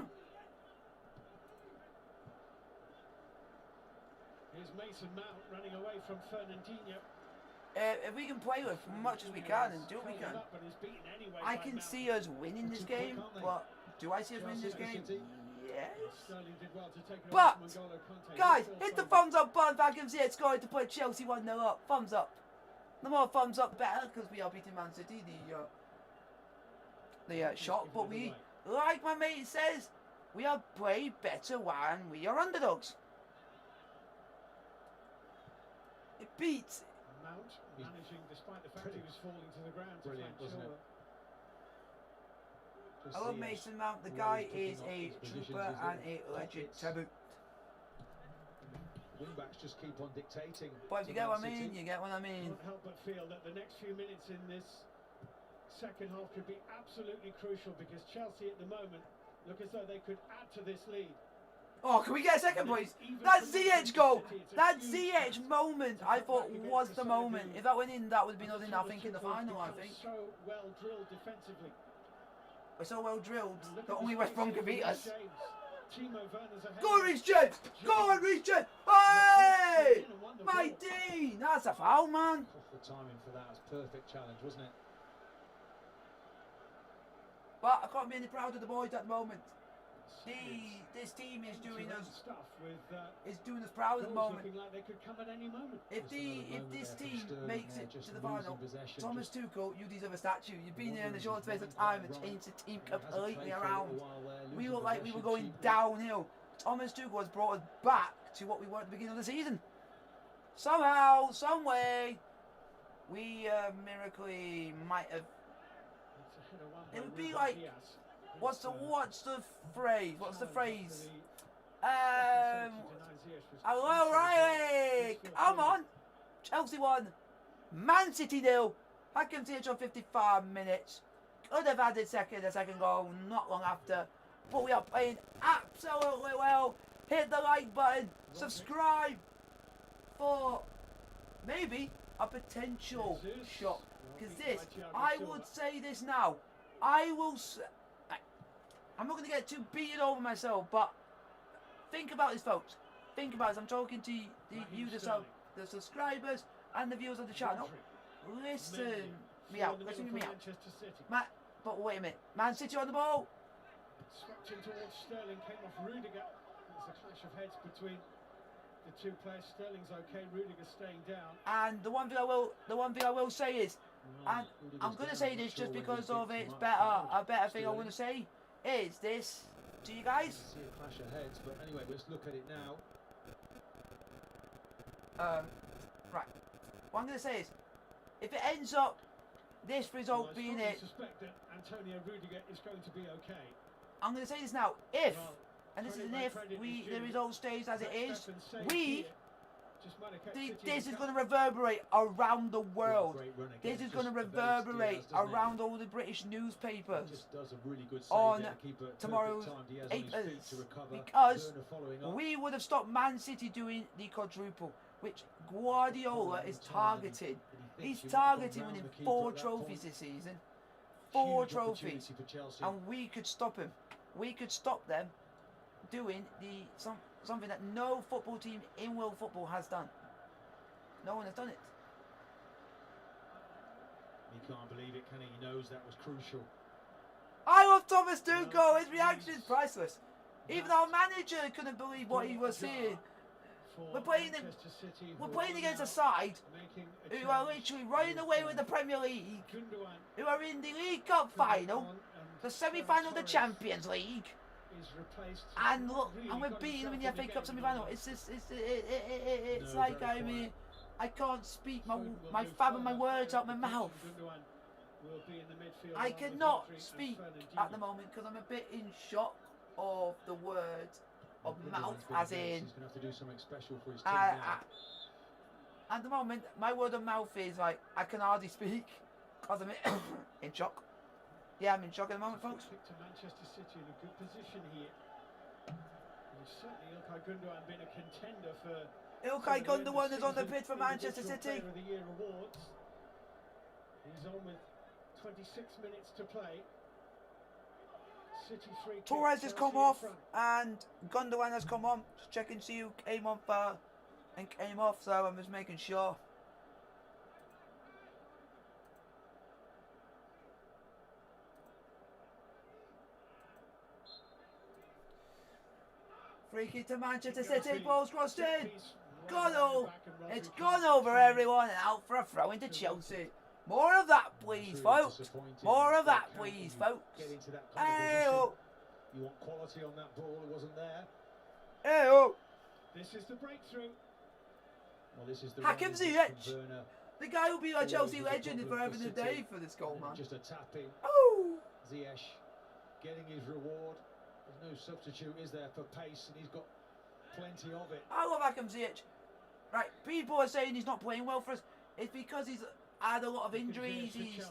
Mason Mount running away from Fernandinho. If we can play with as much as we can and do what we can, I can see us winning this game, but do I see us winning this game? Yes. But, guys, hit the thumbs up button for Hakim Ziyech scoring to put Chelsea 1-0 up. Thumbs up. The more thumbs up, better, because we are beating Man City, the shot. But we, like my mate says, we are way better when we are underdogs. It beats. Mount managing, despite the fact he was falling to the ground. Brilliant, wasn't it? I love Mason Mount. The guy is a trooper and a legend to boot. Wingbacks just keep on dictating. But if you get what I mean, you get what I mean. Can't help but feel that the next few minutes in this second half could be absolutely crucial because Chelsea at the moment look as though they could add to this lead. Oh, can we get a second, please? That Ziyech goal, that Ziyech moment, I thought was the moment. If that went in, that would have been us in, I think, in the final, I think. So well drilled defensively. We're so well drilled that only West Brom can beat us. Go on, Reece James! Go on, Reece James! Hey! My Dean! That's a foul, man. The timing for that was perfect challenge, wasn't it? But I can't be any prouder of the boys at the moment. This team is doing us proud at the moment. Like they could come at any moment. If this team makes it to the final, Thomas Tuchel, you deserve a statue. You've been here in a short space of time and changed the team completely around. We looked like we were going downhill. Thomas Tuchel has brought us back to what we were at the beginning of the season. Somehow, some way, we miraculously might have. It would be like. What's the phrase? What's the phrase? Hello, Riley! Come on! Chelsea won. Man City 0. Hakim Ziyech on 55 minutes. Could have added a second goal not long after. But we are playing absolutely well. Hit the like button. Subscribe for maybe a potential shot. Because this, I would say this now. I'm not going to get too beaten over myself, but think about this, folks. Think about this. I'm talking to you, the subscribers and the viewers of the channel. Listen me out. Listen to me out. Matt, but wait a minute. Man City on the ball. Swept in towards Sterling, came off Rudiger. There's a clash of heads between the two players. Sterling's okay, Rudiger staying down. And the one thing I will say is, and I'm going to say this just because of it's better. A better thing I want to say is this to you guys. See a clash of heads, but anyway, let's look at it now. Right. What I'm going to say is, if it ends up this result being it, I suspect that Antonio Rudiger is going to be okay. I'm going to say this now. If, and this is an if, the result stays as it is, this is going to reverberate around the world. This is going to reverberate around all the British newspapers on tomorrow's papers, because we would have stopped Man City doing the quadruple, which Guardiola is targeting. He's targeting winning 4 trophies this season. 4 trophies. And we could stop him. We could stop them doing something that no football team in world football has done. No one has done it. He can't believe it, can he? He knows that was crucial. I love Thomas Tuchel. His reaction is priceless. Even our manager couldn't believe what he was seeing. We're playing against a side who are literally running away with the Premier League, who are in the League Cup final, the semi-final of the Champions League, and look, and we're beating them in the FA Cup semi-final. It's just, it's like I can't speak my fathom my words out my mouth. I cannot speak at the moment because I'm a bit in shock of the words of mouth, as in. He's going to have to do something special for his team now. At the moment, my word of mouth is like I can hardly speak because I'm in shock. Yeah, I'm in shock at the moment, folks. To Manchester City in a good position here. And certainly Ilkay Gundogan been a contender for. Ilkay Gundogan is on the pitch for Manchester City. Of the Year awards. He's on with 26 minutes to play. City 3. Torres has come off and Gundogan has come on. Just checking to see who came on and came off, so I'm just making sure. Free kick to Manchester City, ball's crossed in. It's gone over everyone and out for a throw into Chelsea. More of that, please, folks. More of that, please, folks. Hey-oh. You want quality on that ball, it wasn't there. Hey-oh. This is the breakthrough. Well, this is the Hakim Ziyech. The guy will be a Chelsea legend forever and a day for this goal, man. Just a tap in. Oh. Ziyech getting his reward. There's no substitute, is there, for pace, and he's got plenty of it. I love Hakim Ziyech. Right, people are saying he's not playing well for us. It's because he's had a lot of injuries. He's had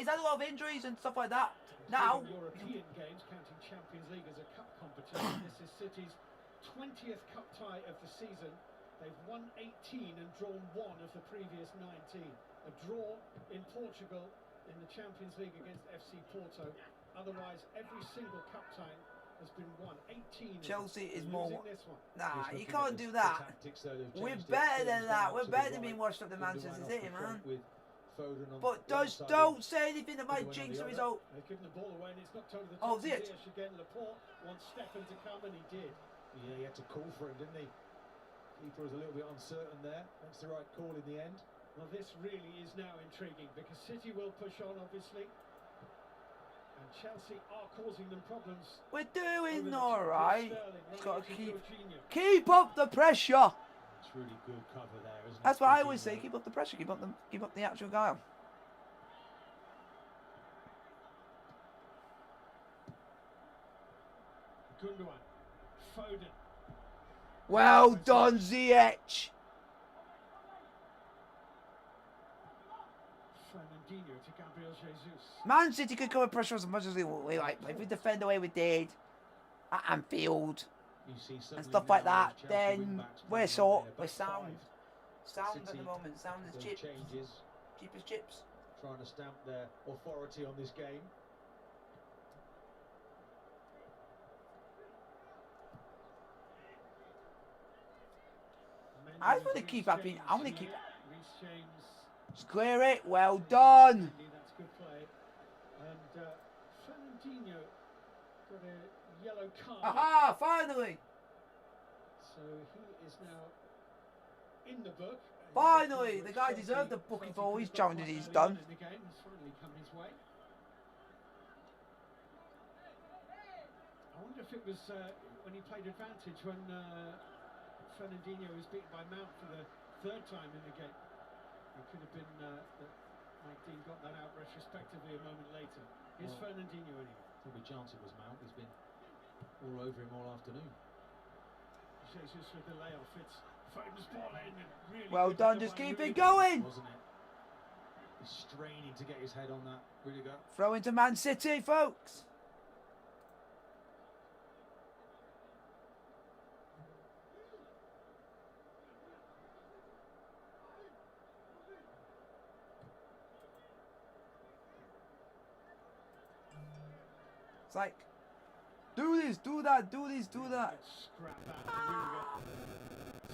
a lot of injuries and stuff like that. Now, European games, counting Champions League as a cup competition. This is City's 20th cup tie of the season. They've won 18 and drawn 1 of the previous 19. A draw in Portugal in the Champions League against FC Porto. Otherwise, every single cup tie has been won. 18. Chelsea is more. This one. Nah, you can't do that. We're better than that. We're better than being washed up to Manchester City, man. But don't say anything that might jinx the result. They've given the ball away and it's knocked over the top. Oh, Ziyech. Again, Laporte wants Stefan to come and he did. Yeah, he had to call for him, didn't he? Keeper was a little bit uncertain there. That's the right call in the end. Well, this really is now intriguing because City will push on, obviously. And Chelsea are causing them problems. We're doing all right. Got to keep up the pressure. It's really good cover there, isn't it? That's what I always say. Keep up the pressure. Keep up the actual guile. Gundogan, Foden. Well done, Ziyech. Fernandinho to Gabriel Jesus. Man City could come and pressure us as much as we like. If we defend the way we did at Anfield and stuff like that, then we're sound. Sound at the moment. Sound as chips. Cheap as chips. Trying to stamp their authority on this game. I want to keep happy. I want to keep. Just clear it. Well done. That's good play. And Fernandinho got a yellow card. Aha! Finally. So he is now in the book. Finally, the guy deserved the booking for all his challenges he's done. The game has finally come his way. I wonder if it was when he played advantage when Fernandinho was beaten by Mount for the third time in the game. It could have been that Mike Dean got that out retrospectively a moment later. Here's Fernandinho anyway. Probably chance it was Mount. He's been all over him all afternoon. Jesus with the layoff. It's Foden's ball in and really well done, just keep it going. Wasn't it? He's straining to get his head on that. Really go. Throw into Man City, folks. It's like, do this, do that, do this, do that. Scrap that.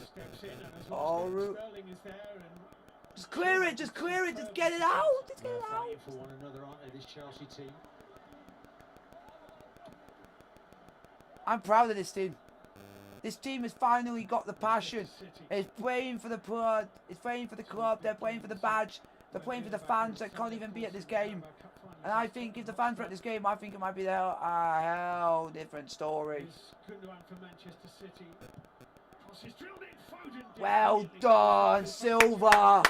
Steps in and as Sterling is there and just clear it, just get it out, just get it out. Fighting for one another, aren't they, this Chelsea team? I'm proud of this team. This team has finally got the passion. It's playing for the blood, it's playing for the club, they're playing for the badge, they're playing for the fans that can't even be at this game. And I think if the fans were at this game, I think it might be a hell different story. Well done, Silva.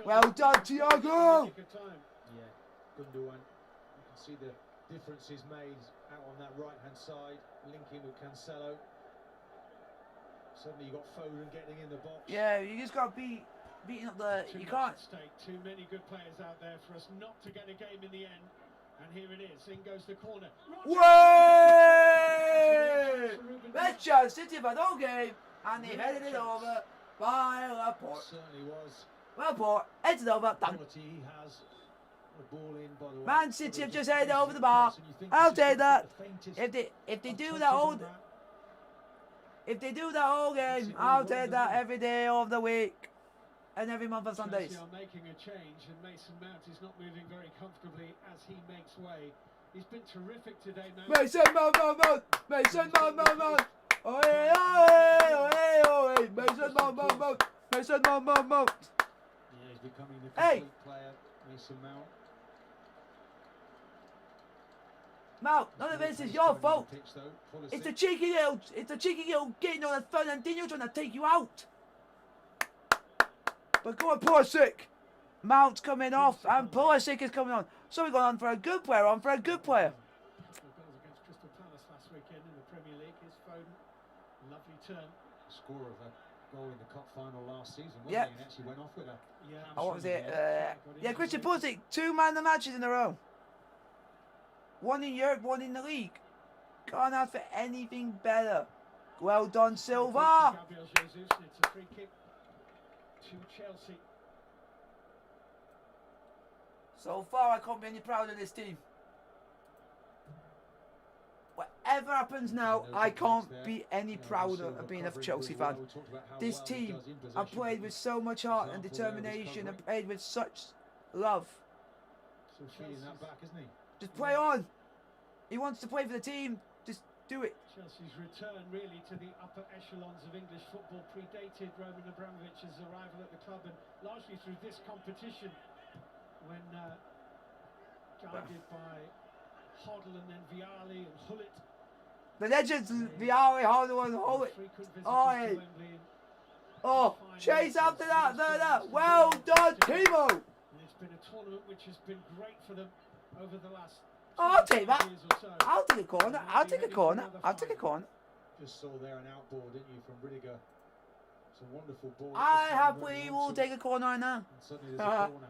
Well done, Thiago. Yeah, Gundogan. You can see the differences made out on that right-hand side, linking with Cancelo. Suddenly you got Foden getting in the box. Yeah, you just got beating up the. You can't. Too many good players out there for us not to get a game in the end. And here it is. In goes the corner. Way! Manchester City have had all game, and they've headed it over by Laporte. Certainly was. Laporte heads it over. Done. He has the ball in, by the way. Man City have just headed over the bar. I'll take that. If they do that all. If they do that all game, I'll take that every day of the week. And every month of Sundays. Chelsea are making a change, and Mason Mount is not moving very comfortably as he makes way. He's been terrific today, Mount. Mason Mount! Mason Mount! Oi, oi! Mason Mount! Mason Mount! Yeah, he's becoming the complete player, Mason Mount. Mount, none of this is your fault. It's a cheeky little getting on Fernandinho trying to take you out. But go on, Pulisic. Mount's coming off, and Pulisic is coming on. So we've gone on for a good player, Goals against Crystal Palace last weekend in the Premier League. Here's Foden. Lovely turn. Scorer of a goal in the cup final last season, wasn't yep. he? And actually went off with a. Yeah. Oh, what was it? Yeah, Christian Pulisic, 2 man of the matches in a row. 1 in Europe, 1 in the league. Can't ask for anything better. Well done, Silva. Gabriel Jesus. It's a free kick to Chelsea. So far, I can't be any prouder of this team. Whatever happens now, I can't be any prouder of being a Chelsea fan. This team, I played with so much heart and determination, and played with such love. Still feeding that back, isn't he? Just play on. He wants to play for the team. Just do it. Chelsea's return really to the upper echelons of English football predated Roman Abramovich's arrival at the club, and largely through this competition when guided by Hoddle and then Vialli and Hullet. The legends, Vialli, Hoddle and Hullet. Oh, chase after that. Well done, Timo. And it's been a tournament which has been great for them over the last I'll take that. I'll take a corner. I'll take a corner. I'll take a corner. Just saw there an outball, didn't you, from Rudiger? It's a wonderful ball. I happily will take a corner right now. And suddenly there's a corner.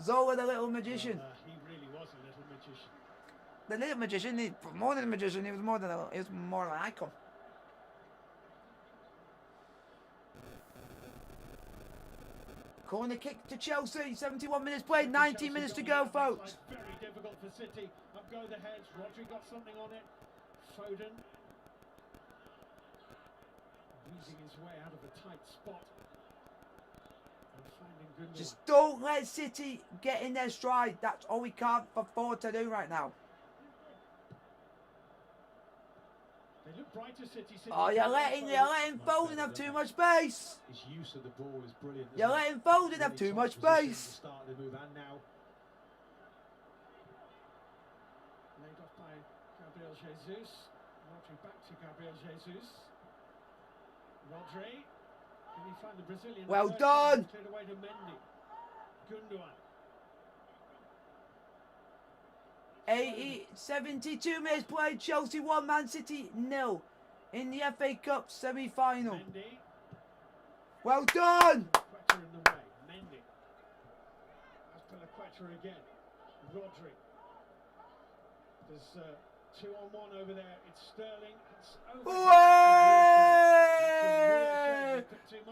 Zola the little magician. He really was a little magician. The little magician, he more than a magician, he was more than an icon. Corner kick to Chelsea, 71 minutes played, 19 minutes to go, folks. Very difficult for City. Up go the heads. Rodri got something on it. Foden. his way out of a tight spot. And finding Gundogan. Just don't let City get in their stride. That's all we can't afford to do right now. They look brighter, City. Oh, you're letting Foden have too much space. His use of the ball is brilliant. You're letting Foden have too much space. Start the move and now. Laid off by Gabriel Jesus. Rodri back to Gabriel Jesus. Rodri. Can he find the Brazilian? Well done. Cleared away to Mendy. Gundogan. 72 minutes played. Chelsea 1, Man City 0 in the FA Cup semi-final. Mendy. Well done. Quetta in the way. Mendy. Quetta again. Rodri. There's 2-on-1 over there. It's Sterling. It's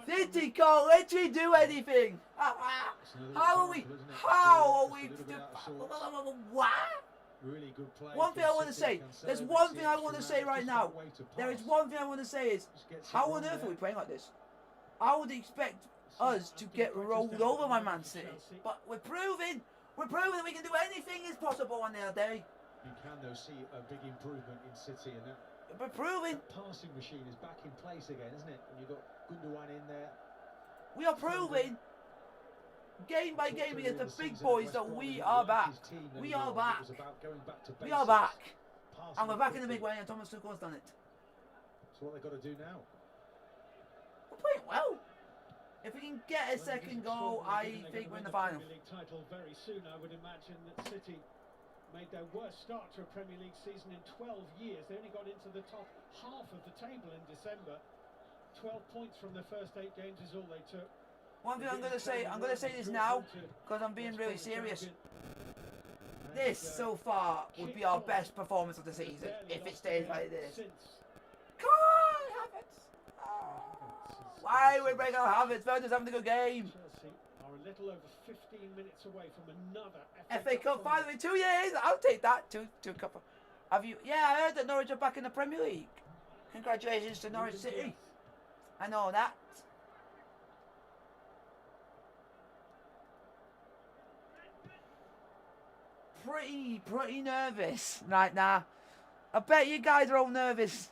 City can't literally do anything. How are we? What? Really good play. One thing I want to say. There's one thing I want to say right now. There is one thing I want to say is, how on earth are we playing like this? I would expect us to get rolled over by Man City, but we're proving that we can do anything is possible on their day. You can though see a big improvement in City, and that we're proving passing machine is back in place again, isn't it? And you've got Gundogan in there. We are proving game by game against the big boys that we are back. We are back. We are back. And we're back in the big way, and Thomas Tuchel's done it. So what they've got to do now? We're playing well. If we can get a second goal, I think we're in the final. Premier League title very soon. I would imagine that City made their worst start to a Premier League season in 12 years. They only got into the top half of the table in December. 12 points from their first 8 games is all they took. One thing I'm going to say this now, because I'm being really serious. This, so far, would be our best performance of the season, if it stays like this. Come on, Havertz! Why we break our Havertz? Foden's having a good game. Chelsea are a little over 15 minutes away from another FA Cup final in 2 years. I'll take that. Two cup. Have you? Yeah, I heard that Norwich are back in the Premier League. Congratulations to Norwich City. I know that. Pretty nervous right now. I bet you guys are all nervous.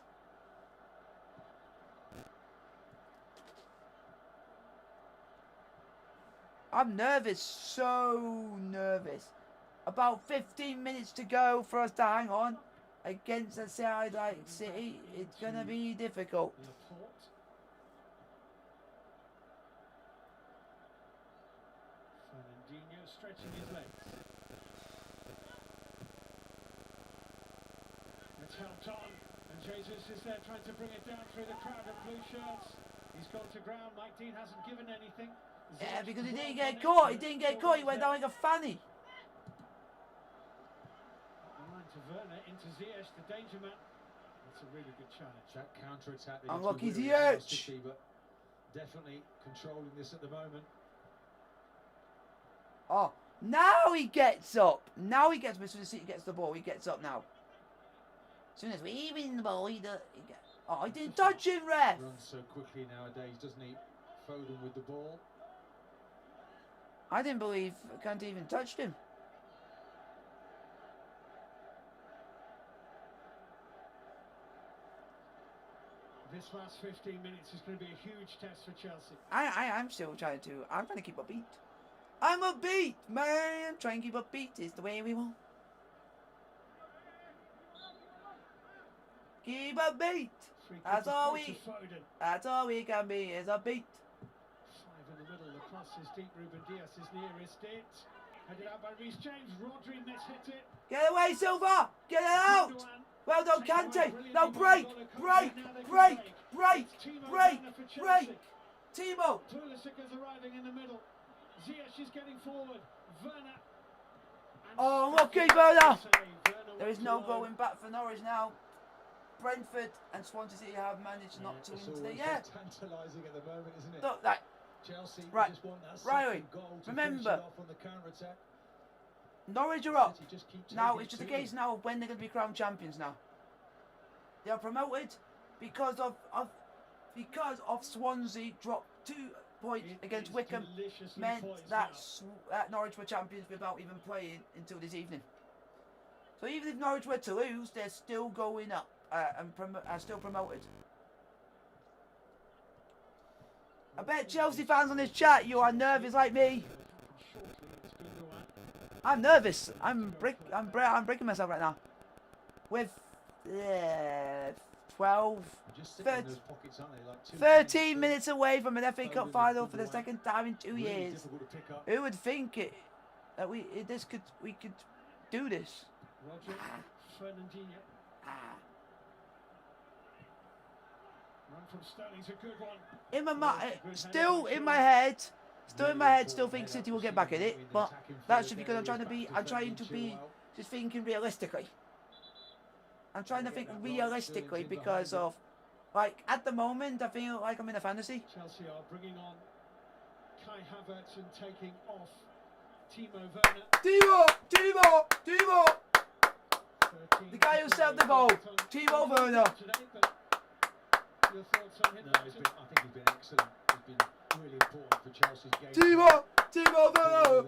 I'm nervous, so nervous. About 15 minutes to go for us to hang on against a side like City. It's going to be difficult. Fernandinho stretching his legs. It's helped on, and Jesus is there trying to bring it down through the crowd of blue shirts. He's gone to ground. Mike Dean hasn't given anything. Yeah, because he didn't get caught. He didn't get caught. He went down like a fanny. Line to Werner, into Ziyech, the danger man. That's a really good challenge. That counter-attack. Unlucky Ziyech. But definitely controlling this at the moment. Oh, now he gets up. Now he gets. As soon as City gets the ball, he gets up now. As soon as we win the ball, he gets. Oh, he didn't touch him, ref. Runs so quickly nowadays, doesn't he? Foden with the ball. I didn't believe Kante even touched him. This last 15 minutes is going to be a huge test for Chelsea. I'm still trying to. I'm trying to keep a beat. I'm a beat, man. Try and keep a beat is the way we want. Keep a beat. That's all we. That's all we can be is a beat. In the middle, the cross is deep. Ruben Dias is nearest it. Headed out by Reece James. Rodri mishit it. Get away, Silva! Get it out! Well done, Kante. Now break, break, break, break, break, break. Timo. Pulisic is arriving in the middle. Ziyech is getting forward. Werner. Oh, lucky Werner. There is no going back for Norwich now. Brentford and Swansea City have managed not to win today. Yeah. Tantalising at the moment, isn't it? Look, that. Chelsea Right, just want that Riley, goal to remember, off on the counter-attack. Norwich are up. Now, it's just a case now of when they're going to be crowned champions now. They are promoted because of because of Swansea dropped 2 points against Wickham, meant that Norwich were champions without even playing until this evening. So even if Norwich were to lose, they're still going up and are still promoted. I bet Chelsea fans on this chat, you are nervous like me. I'm nervous. I'm breaking myself right now. With 13 minutes away from an FA Cup final for the second time in 2 years. Who would think it that we could do this? Roger Fernandinho. Run from Sterling's a good one. Still in my head, still think City will get back at it, but that's just because I'm trying to be just thinking realistically. I'm trying to think realistically because of, like, at the moment I feel like I'm in a fantasy. Chelsea are bringing on Kai Havertz and taking off Timo Werner. Timo! The guy who set the goal, Timo Werner. Your thoughts on him? No, I think he's been excellent. He's been really important for Chelsea's game. Timo Werner!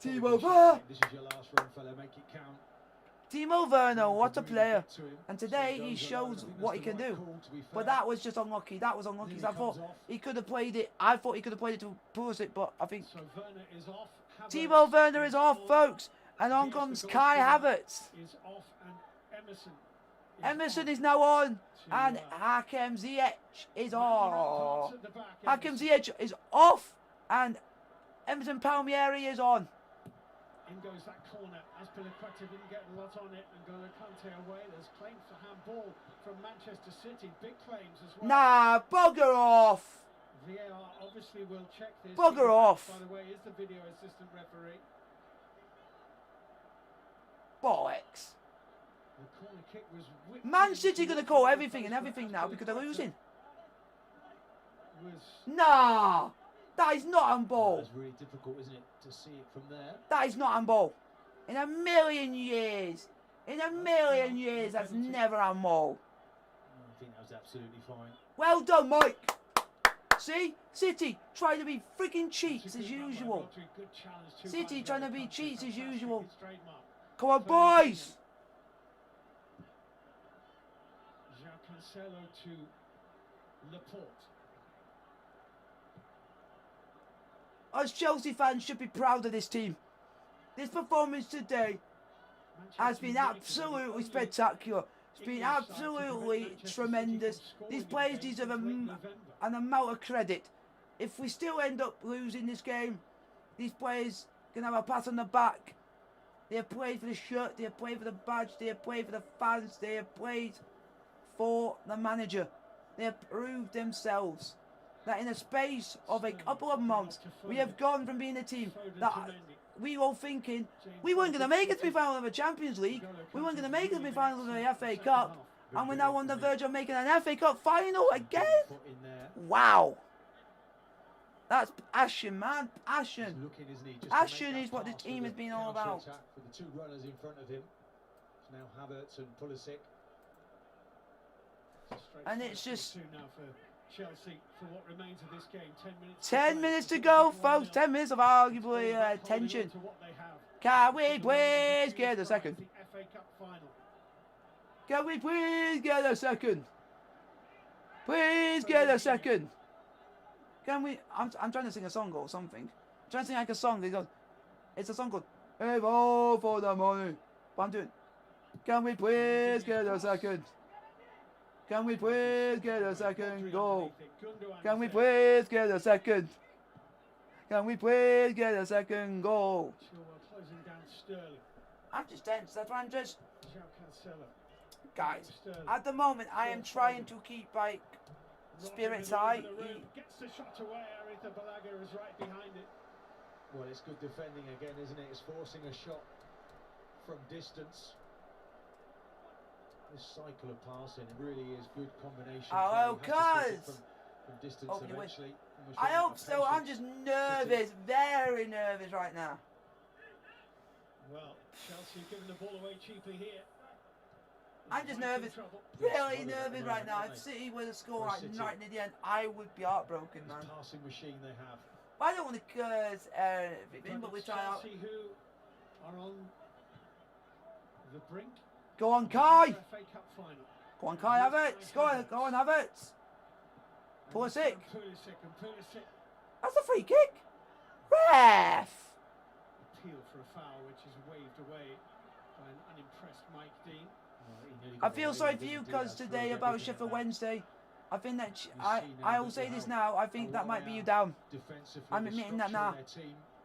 Timo Werner! This is your last run, fella. Make it count. Timo Werner, what a player. And today he shows what he can do. But that was just unlucky. That was unlucky. I thought he could have played it. I thought he could have played it to pause it, but I think Timo Werner is off, folks. And on comes Kai Havertz. Emerson is now on. And Hakim Ziyech is on. Hakim Ziyech is off. And Emerson Palmieri is on. In goes that corner. Azpilicueta didn't get a lot on it, and N'Golo Kante away. There's claims for handball from Manchester City. Big claims as well. Nah, bugger off. VAR obviously will check this. Bugger off. By the way, is the video assistant referee. Bollocks. The corner kick was Man City going to call everything and everything now because they're losing. Nah. That is not handball. That's really difficult, isn't it, to see it from there? That is not handball. In a million years, that's never handball. I think that was absolutely fine. Well done, Mike. See? City trying to be freaking cheats as usual. City trying to be cheats as usual. Come on, boys. Cancelo to Laporte. Us Chelsea fans should be proud of this team. This performance today has been absolutely spectacular. It's been absolutely tremendous. These players deserve an amount of credit. If we still end up losing this game, these players can have a pat on the back. They have played for the shirt, they have played for the badge, they have played for the fans, they have played for the manager. They have proved themselves that in a space of a couple of months, we have gone from being a team that we were thinking we weren't going to make it to the final of the Champions League, we weren't going to make it to the final of the FA Cup, and we're now on the verge of making an FA Cup final again. Wow. That's passion, man. Passion. Passion is what this team has been all about. With the 2 runners in front of him. It's now Havertz and Pulisic. And it's just Chelsea for what remains of this game. 10 minutes to go, folks. 10 minutes of arguably tension. Can we please get a second? Can we please get a second? Please get a second. Can we? I'm trying to sing a song or something. I'm trying to sing like a song. It's a song called "Hey, all for the money." But I'm doing. Can we please get a second? Can we please get a second goal? Can we please get a second? Can we please get a second goal? I'm just tense. That's why I'm just. Guys, at the moment I am trying to keep like spirits high. Gets the shot away. Arita Balaga is right behind it. Well, it's good defending again, isn't it? It's forcing a shot from distance. This cycle of passing, it really is good combination. Oh, cuz! From distance eventually. I hope so. I'm just nervous, very nervous right now. Well, Chelsea giving the ball away cheaply here. I'm just nervous. Really nervous right now. If City were to score right in the end, I would be heartbroken, man. Passing machine they have. I don't want to curse everything, but we're trying out. Chelsea who are on the brink. Go on, Kai. FA Cup final. Go on, Kai Havertz. Go on, Havertz. Pulisic. That's a free kick. Ref. Appeal for a foul, which is waved away by an unimpressed Mike Dean. I feel sorry for you, cuz today about Sheffield Wednesday. I think that I will say this now. I think that might be you down. I'm admitting that now.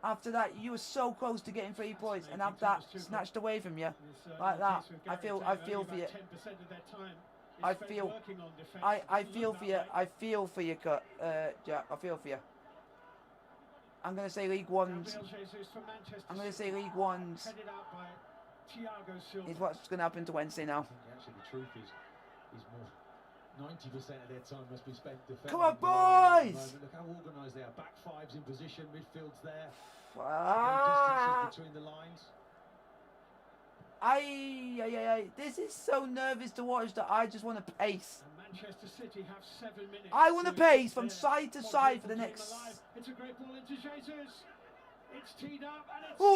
After that, you were so close to getting 3 points, and have that snatched away from you, like that. I feel for you. I feel for you. I feel for you, Jack. I feel for you. I'm gonna say League One's. I'm gonna say League One's is what's gonna happen to Wednesday now. Actually, the truth is more 90% of their time must be spent defending. Come on, boys! Look how organised they are. Back fives in position, midfield's there. Ah. No distances between the lines. This is so nervous to watch that I just want to pace. And Manchester City have 7 minutes. I want to pace from side to side for the next. It's a great ball into Jesus. It's teed up and it's. Way!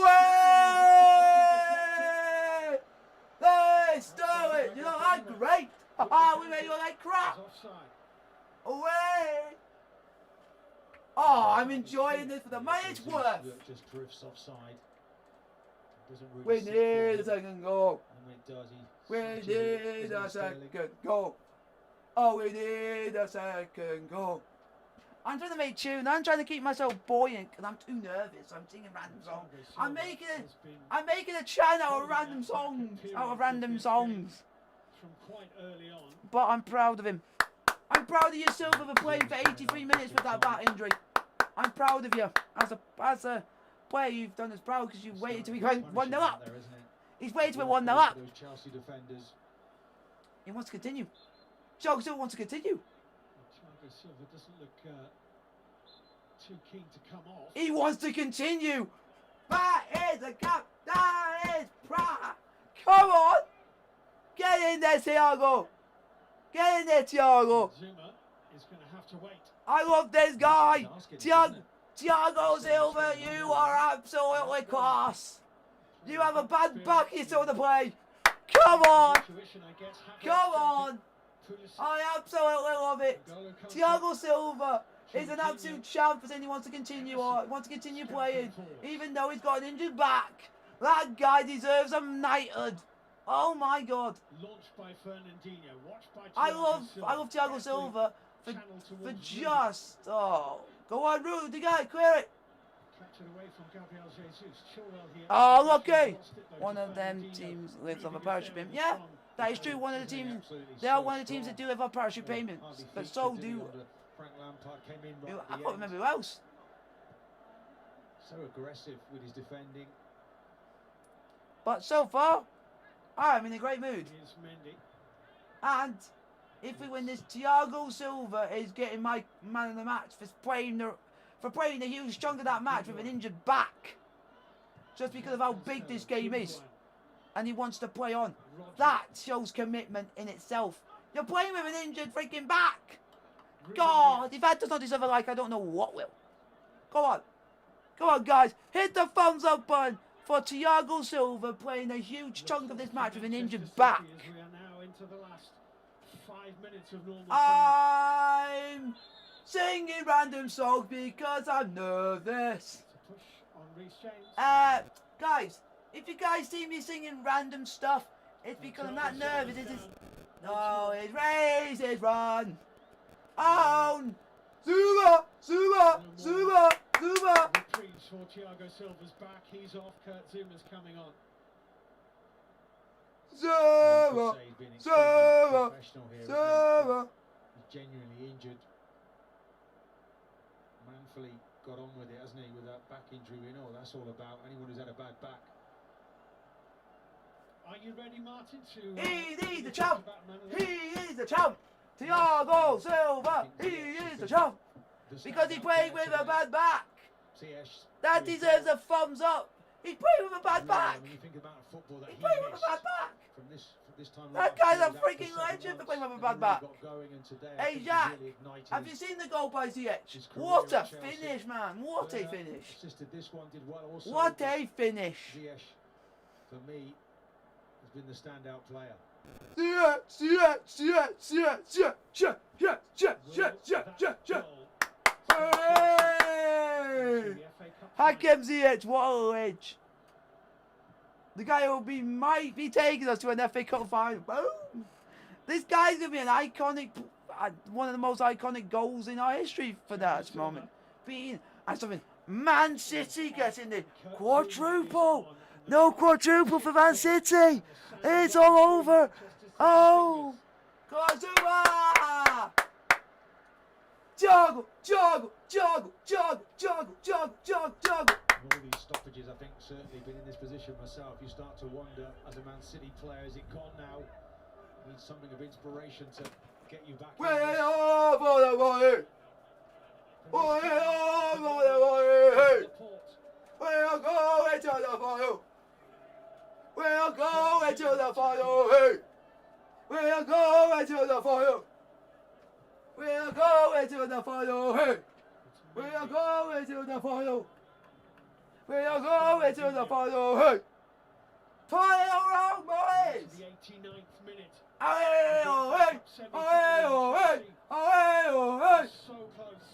Hey, Sterling! You know, I'm great! Haha, we made you look like crap! Away! Oh, I'm enjoying this for the money it's worth! Just drifts offside. We need a second goal! And when it does, we need a second goal! Oh, we need a second goal! I'm trying to make tune. I'm trying to keep myself buoyant because I'm too nervous. I'm singing random songs. I'm making a chant out of random songs. From quite early on. But I'm proud of him. I'm proud of you, Silver, for playing for 83 minutes with that back injury. I'm proud of you. As a player, you've done us proud because you waited till we went 1-0 up. He's waited till we're 1-0 up. Those Chelsea defenders. He wants to continue. Thiago Silva wants to continue. Thiago Silva doesn't look too keen to come off. He wants to continue. That is a cap. That is pride. Come on. Get in there, Thiago. Get in there, Thiago. Zuma is going to have to wait. I love this guy. Thiago Silva, you are absolutely class. You have a bad back, you saw the play. Come on. Come on. I absolutely love it. Thiago Silva is an absolute champ for saying he wants to continue on, wants to continue playing, even though he's got an injured back. That guy deserves a knighthood. Oh my God! Launched by Fernandinho, watched by I love Thiago Silva for just go on, Rudiger, clear it. Away from Gabriel Jesus. Chilwell here. Oh, okay. One of them teams lives off a parachute payment. Yeah, that is true. One of the teams, they are one of the teams that do live off parachute payments, but so do. Frank Lampard came in right I can't remember who else. So aggressive with his defending. But so far, I'm in a great mood. And if we win this, Thiago Silva is getting my man of the match for playing the huge chunk of that match with an injured back. Just because of how big this game is. And he wants to play on. That shows commitment in itself. You're playing with an injured freaking back. God, if that does not deserve a like, I don't know what will. Go on. Go on, guys. Hit the thumbs up button for Thiago Silva playing a huge chunk of this match with an injured back. We are now into the last 5 minutes of normal I'm singing random songs because I'm nervous. Push on Reece James. Guys, if you guys see me singing random stuff, it's because I'm that nervous. No, it's raise, it's run. On. Zuma, Zuma, Zuma, Zuma. Reprieve for Thiago Silva's back. He's off. Kurt Zuma's coming on. Zuma, Zuma, Zuma. He's genuinely injured. Manfully got on with it, hasn't he, with that back injury? We know what that's all about. Anyone who's had a bad back. Are you ready, Martin? He's the champ. He is the champ. Thiago Silva. He is the champ. Because he played with a bad back. That deserves a thumbs up. He's playing with a bad back. When you think about football that He's playing with a bad back. From this time That guy's a freaking legend for playing with a bad back. Hey, Jack, have you seen the goal by ZH? What a finish, man. What a finish. This one did well also. What a finish. ZH, for me, has been the standout player. Hakem ZH, what a ledge. The guy who might be taking us to an FA Cup final. Boom! This guy's going to be an iconic, one of the most iconic goals in our history for that moment. And something, Man City getting the quadruple. No quadruple for Man City. It's all over. Oh! Kozuma! Joggle, joggle, joggle, joggle, joggle, joggle, joggle, joggle. All these stoppages, I think, certainly been in this position myself. You start to wonder, as a Man City player, is it gone now? Need something of inspiration to get you back. We're all for the money. We're all for the money. We're going to the final. We're going to the final. We're going to the final. We're going to the final. We're going to the final. We are going to the final. Hey! Final round, boys! The 89th minute. Hey, oh, hey! Hey, oh, hey! Hey, oh, hey! So close.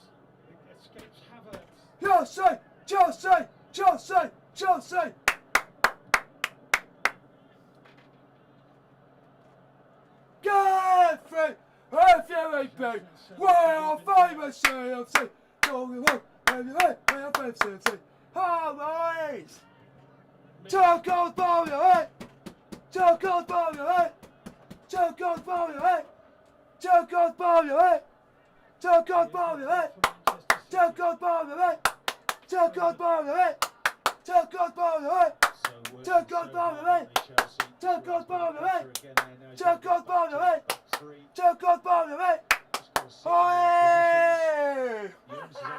It escapes Havertz. Chelsea! Chelsea! Chelsea! Chelsea! Get free! FUAP! We are famous CFC! Going on! We are famous CFC! Oh, boys! Two goals for you, eh? Two goals for you, eh? Two goals for you, eh? Two goals for you, eh? Two goals for you, eh? Two goals for you, eh? Two goals for you, eh? Two goals for you, eh? Two goals for you, eh? Two goals for you, eh? Two goals for you, eh? Two goals for you, eh? Oh,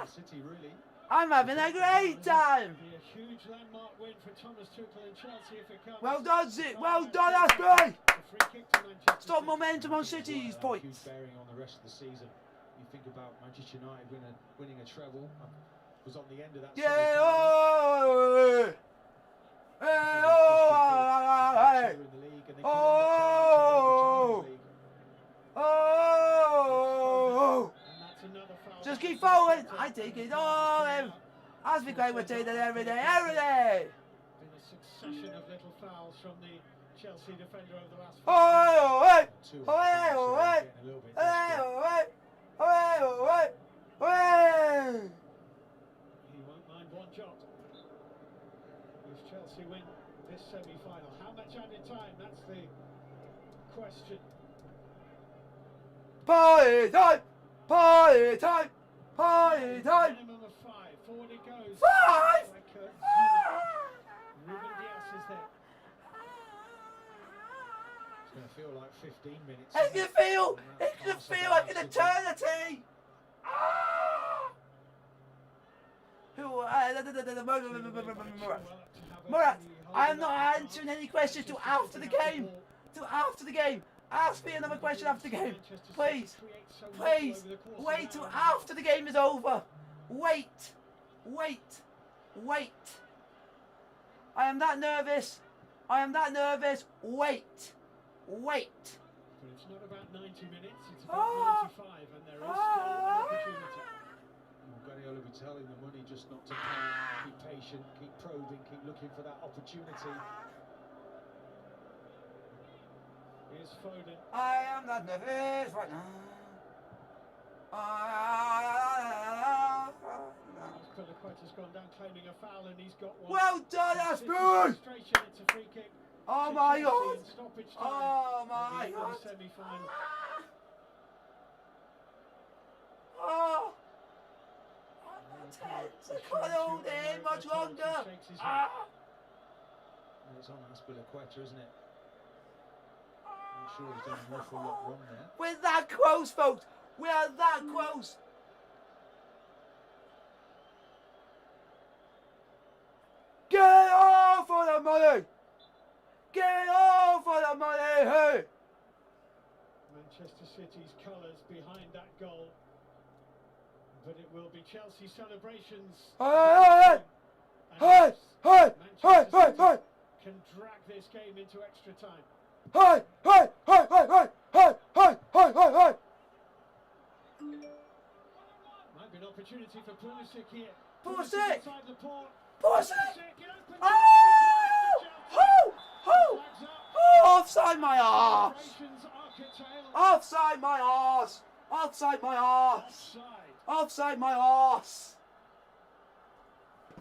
City, really. I'm having a great time. Be a huge landmark win for Thomas Tuchel and Chelsea if it comes. Well done, Zit. Well done, Asprey. Free kick to Manchester Stop City. momentum on City's points. Huge bearing on the rest of the season. You think about Manchester United winning a treble. Was on the end of that. Yeah. Oh. Hey. Oh. In the league and they oh. Oh. And that's another foul. Just keep forward. I take it all in. As we go, we take that every day, every day. Been a succession of little fouls from the Chelsea defender over the last 5 Oh, hey. Two Oh, hey. Oh, hey. getting a little bit Hey. desperate. Oh, hey. Oh, hey. Oh, hey. Oh, hey. He won't mind one jot. If Chelsea win this semi-final, how much added time? That's the question. Party time. Party time. Party time. Minimum of 5. Forward it goes. 5. Like Ruben Dias is there. It's going to feel like 15 minutes. It can feel. It can feel like an eternity. Murat, I am not answering any questions till after the game. Till after the game. Ask me another question after the game. Please. Please. Wait till after the game is over. Wait. Wait. Wait. I am that nervous. I am that nervous. Wait. Wait. But it's not about 90 minutes, it's about 95, and there is still an opportunity. Guardiola will be telling the money just not to panic, keep patient, keep probing, keep looking for that opportunity. Here's Foden. I am that nervous right now. Piliqueta's gone down claiming a foul, and he's got one. Well done, Asprey! Frustration, it's a free kick. Oh to my Chelsea God! in stoppage time Oh at my the end of God! the semi-final. Oh! I'm tense. I can't hold it in much longer. Ah! It's on Piliqueta, isn't it? I'm sure he's done an awful lot wrong there. We're that close, folks. We are that close. Get on! Hey! Manchester City's colours behind that goal. But it will be Chelsea celebrations. Hey! Hey! Hey! Hey! Hey! Hey! Can drag this game into extra time. Hey! Hey! Hey! Hey! Hey! Hey! Hey! Hey! Hey! Hey! Might be an opportunity for Pulisic here. Pulisic! Inside the port. Pulisic! It opens Oh! Oh! Oh! Offside my arse! Offside my arse! Offside my arse! Offside my arse!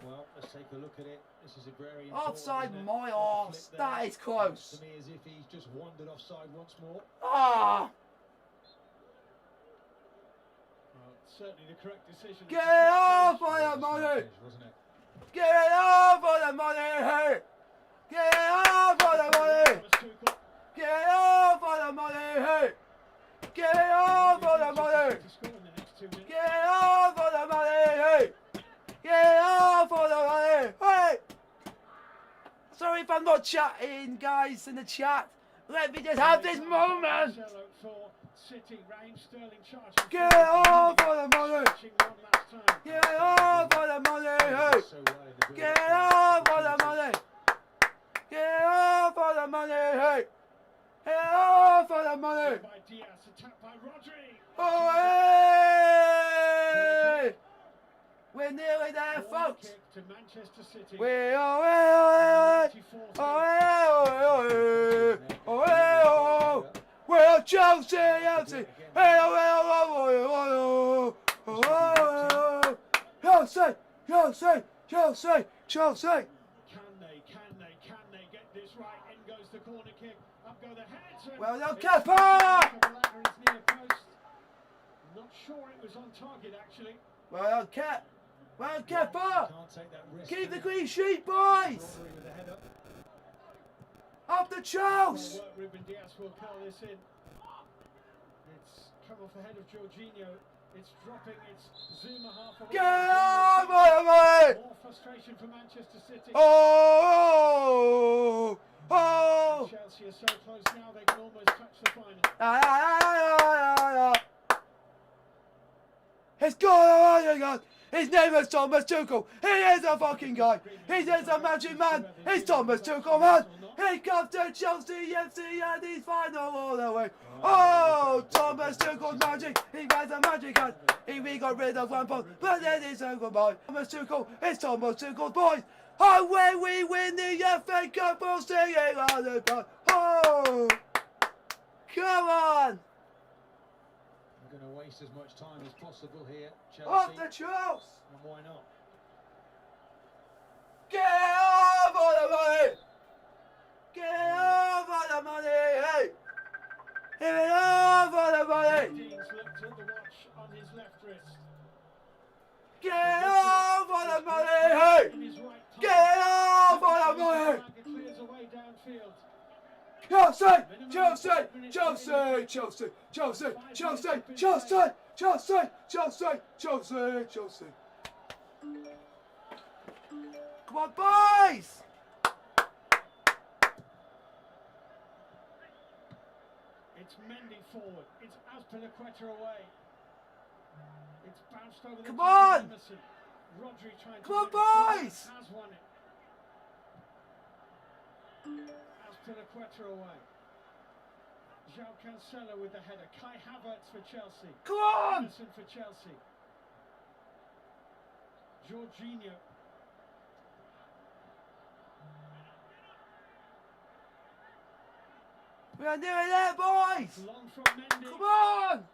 Well, let's take a look at it. This is a very offside important, my arse. That is close. To me, as if he's just wandered offside once more. Ah! Well, certainly the correct decision. Get it off for the money! Get it off for the money! Get it off for the money! Get it off for the money! Get it off for the money! Get it off for the money! Get it off for the money! Hey! Sorry if I'm not chatting, guys, in the chat. Let me just have this moment! Get it off for the money! Get it off for the money! Hey! Get it off for the money! Get it off for the money! Hey! Get it off for the money! Oh, hey! We're nearly there, folks! We are, we're Chelsea, Chelsea! Chelsea, Chelsea, Chelsea, Chelsea! Can they get this right? In goes the corner kick. Up go the heads. Well done, Kepa! Not sure it was on target, actually. Well done, Kep. Well done, Kepa! Keep the clean sheet, boys! Up the Chelsea! Well, Ruben Dias will curl this in. It's come off the head of Jorginho. It's dropping. It's Zuma half away. Get on, boy! More frustration for Manchester City. Oh! Oh! Chelsea are so close now they can almost touch the final. It's gone! His name is Thomas Tuchel. He is a fucking guy. He is a magic man. He's Thomas Tuchel, man. He comes to Chelsea FC and he's final all the way. Oh, Thomas Tuchel's magic. He has a magic hand. We got rid of one point, but then he's a goodbye. Thomas Tuchel, it's Thomas Tuchel's boys. Oh, when we win the FA Cup, we'll sing it on the bar. Oh, come on. We're going to waste as much time as possible here, Chelsea. Off the Chelsea. And why not? Get off for the money! Get off for the money! Hey! Give it off for the money! Dean's looked at the watch on his left wrist. Get off for the money! Hey! Get off for the money! Clears away downfield. Chelsea! Chelsea! Chelsea! Chelsea! Chelsea! Chelsea! Chelsea! Chelsea! Chelsea! Chelsea! Chelsea! Come on, boys! It's Mendy forward. It's Azpilicueta away. It's bounced over the Come top on! of Emerson. Rodri trying Come on, to boys! has won it. Azpilicueta away. João Cancelo with the header. Kai Havertz for Chelsea. Come on! Emerson for Chelsea. Jorginho. We are nearly there, boys! Long from Mendy. Come on!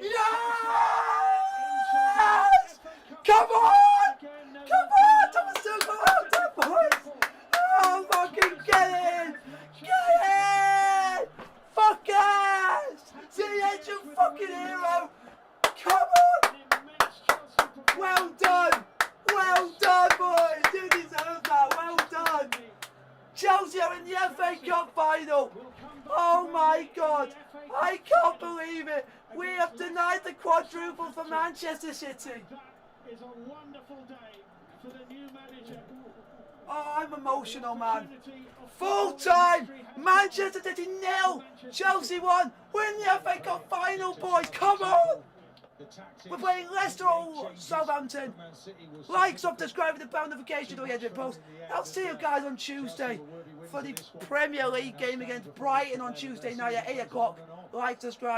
Yes! Come on! Come on! Thomas Tuchel, well done, boys! Oh, fucking get in! Get in! Fuckers! See the edge, you fucking hero! Come on! Well done! Well done, boys! You deserve that! Well done! Chelsea are in the FA Cup final! Oh my God! I can't believe it! We have denied the quadruple for Manchester City! That is a wonderful day for the new manager. Oh, I'm I'm emotional, man. Full time. Manchester City 0. Chelsea 1. Win the FA Cup final, boys. Come on. We're playing Leicester or Southampton. Like, subscribe, the bell notification to get post. I'll see you guys on Tuesday for the Premier League game against Brighton on Tuesday night at 8 o'clock. Like, subscribe.